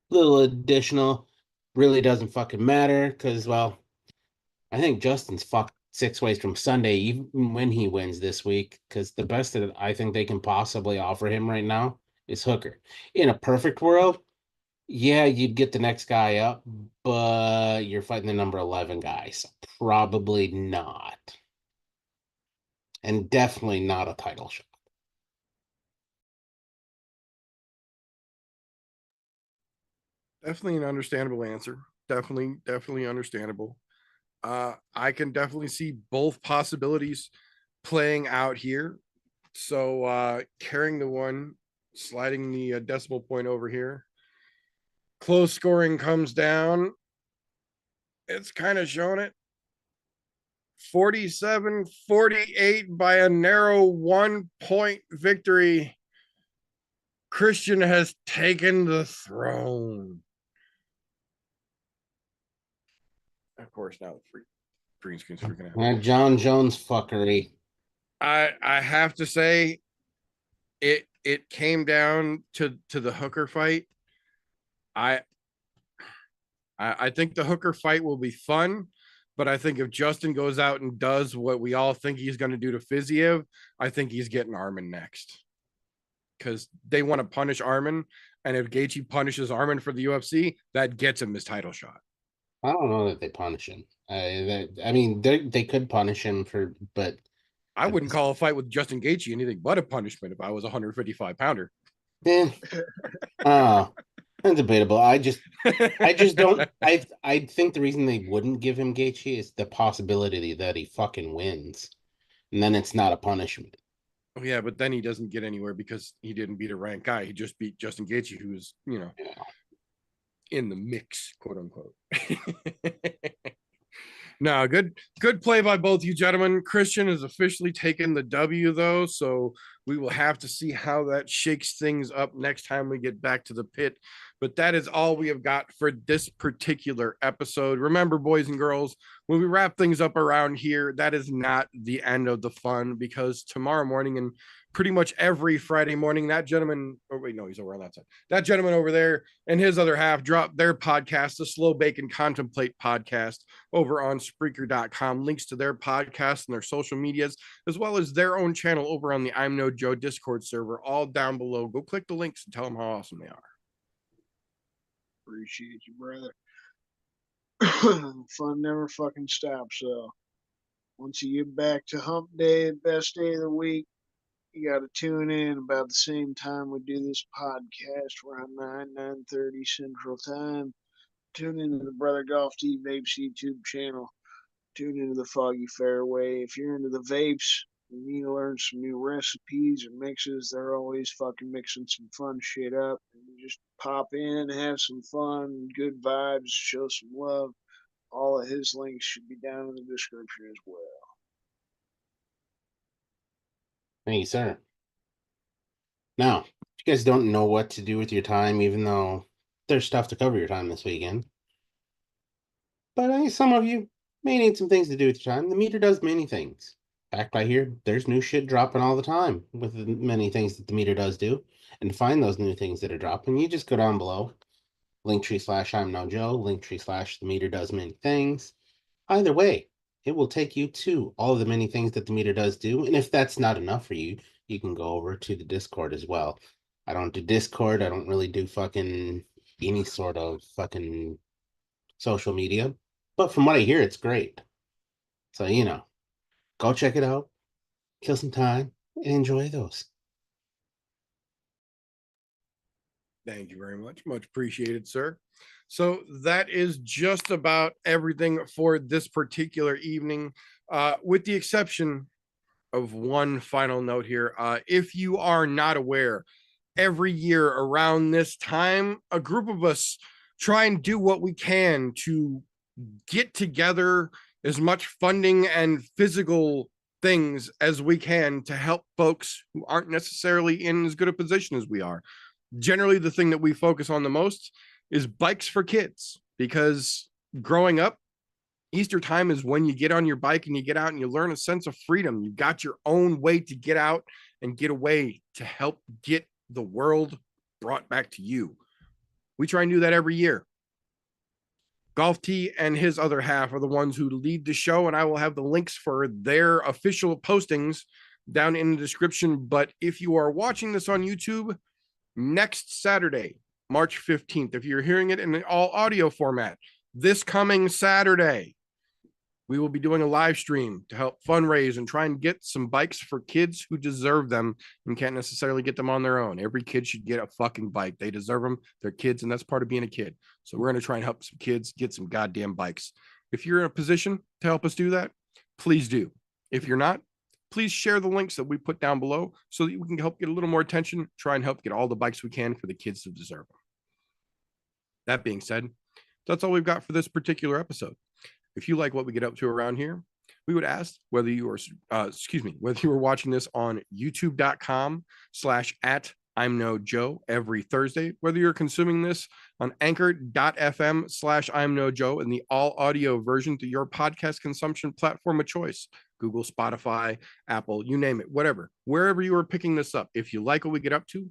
Little additional really doesn't fucking matter because, well, I think Justin's fucked 6 ways from Sunday, even when he wins this week, because the best that I think they can possibly offer him right now is Hooker. In a perfect world, yeah, you'd get the next guy up, but you're fighting the number 11 guy, so probably not. And definitely not a title shot. Definitely an understandable answer. Definitely understandable. I can definitely see both possibilities playing out here. So carrying the one, sliding the decimal point over here. Close scoring comes down. It's kind of showing it. 47-48 by a narrow 1-point victory. Christian has taken the throne. Of course, now the green screen's freaking out. That John Jones fuckery. I have to say, it came down to the Hooker fight. I think the Hooker fight will be fun, but I think if Justin goes out and does what we all think he's going to do to Fiziev, I think he's getting Arman next. Because they want to punish Arman, and if Gaethje punishes Arman for the UFC, that gets him his title shot. I don't know that they punish him. I mean, they could punish him but I wouldn't call a fight with Justin Gaethje anything but a punishment if I was a 155-pounder. Oh, that's debatable. I just don't. I think the reason they wouldn't give him Gaethje is the possibility that he fucking wins, and then it's not a punishment. Oh, yeah, but then he doesn't get anywhere because he didn't beat a ranked guy. He just beat Justin Gaethje, who's, in the mix, quote unquote. No, good play by both you gentlemen. Christian has officially taken the W, though, so we will have to see how that shakes things up next time we get back to the pit. But that is all we have got for this particular episode. Remember, boys and girls, when we wrap things up around here, that is not the end of the fun, because tomorrow morning and pretty much every Friday morning, that gentleman, oh wait, no, he's over on that side. That gentleman over there and his other half drop their podcast, the Slow Bake and Contemplate podcast, over on Spreaker.com. Links to their podcast and their social medias, as well as their own channel over on the ImNoJoe Discord server, all down below. Go click the links and tell them how awesome they are. Appreciate you, brother. Fun never fucking stops. So once you get back to hump day, best day of the week, you got to tune in about the same time we do this podcast, around 9:30 Central Time. Tune into the Brother Golf T Vapes YouTube channel. Tune into the Foggy Fairway. If you're into the vapes, you need to learn some new recipes or mixes. They're always fucking mixing some fun shit up. And just pop in, have some fun, good vibes, show some love. All of his links should be down in the description as well. Thank you, sir. Now, if you guys don't know what to do with your time, even though there's stuff to cover your time this weekend, but some of you may need some things to do with your time. The meter does many things. Back by here, there's new shit dropping all the time with the many things that the meter does do. And to find those new things that are dropping, you just go down below. Linktree/ImNoJoe, Linktree/the meter does many things. Either way, it will take you to all of the many things that the meter does do. And if that's not enough for you, you can go over to the Discord as well. I don't do Discord. I don't really do fucking any sort of fucking social media. But from what I hear, it's great. So, go check it out, kill some time, and enjoy those. Thank you very much. Much appreciated, sir. So that is just about everything for this particular evening, with the exception of one final note here. If you are not aware, every year around this time, a group of us try and do what we can to get together as much funding and physical things as we can to help folks who aren't necessarily in as good a position as we are. Generally, the thing that we focus on the most is bikes for kids, because growing up, Easter time is when you get on your bike and you get out and you learn a sense of freedom. You got your own way to get out and get away to help get the world brought back to you. We try and do that every year. Golf T and his other half are the ones who lead the show, and I will have the links for their official postings down in the description. But if you are watching this on YouTube, next Saturday, March 15th, if you're hearing it in an all audio format, this coming Saturday, we will be doing a live stream to help fundraise and try and get some bikes for kids who deserve them and can't necessarily get them on their own. Every kid should get a fucking bike. They deserve them. They're kids, and that's part of being a kid. So we're going to try and help some kids get some goddamn bikes. If you're in a position to help us do that, please do. If you're not, please share the links that we put down below so that we can help get a little more attention, try and help get all the bikes we can for the kids who deserve them. That being said, that's all we've got for this particular episode. If you like what we get up to around here, we would ask whether you are, whether you are watching this on youtube.com/@ImNoJoe every Thursday, whether you're consuming this on anchor.fm/ImNoJoe in the all audio version to your podcast consumption platform of choice, Google, Spotify, Apple, you name it, whatever, wherever you are picking this up. If you like what we get up to,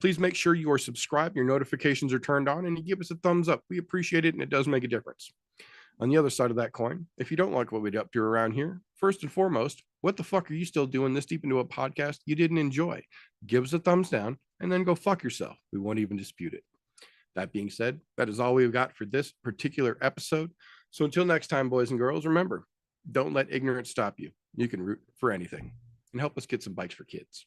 please make sure you are subscribed, your notifications are turned on, and you give us a thumbs up. We appreciate it, and it does make a difference. On the other side of that coin, if you don't like what we get up to around here, first and foremost, what the fuck are you still doing this deep into a podcast you didn't enjoy? Give us a thumbs down and then go fuck yourself. We won't even dispute it. That being said, that is all we've got for this particular episode. So until next time, boys and girls, remember, don't let ignorance stop you. You can root for anything and help us get some bikes for kids.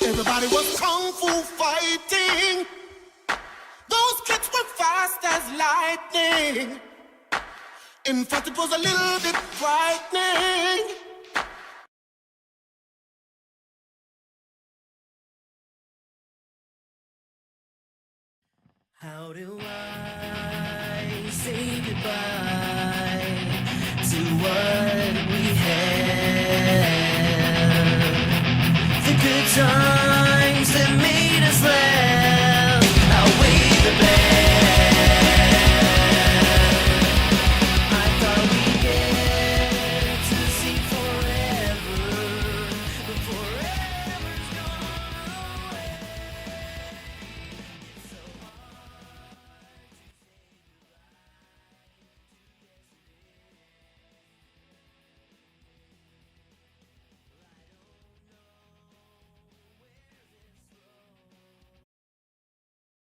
Everybody was kung fu fighting. Those kids were fast as lightning. In fact, it was a little bit frightening. How do I say goodbye to what we had? The good times.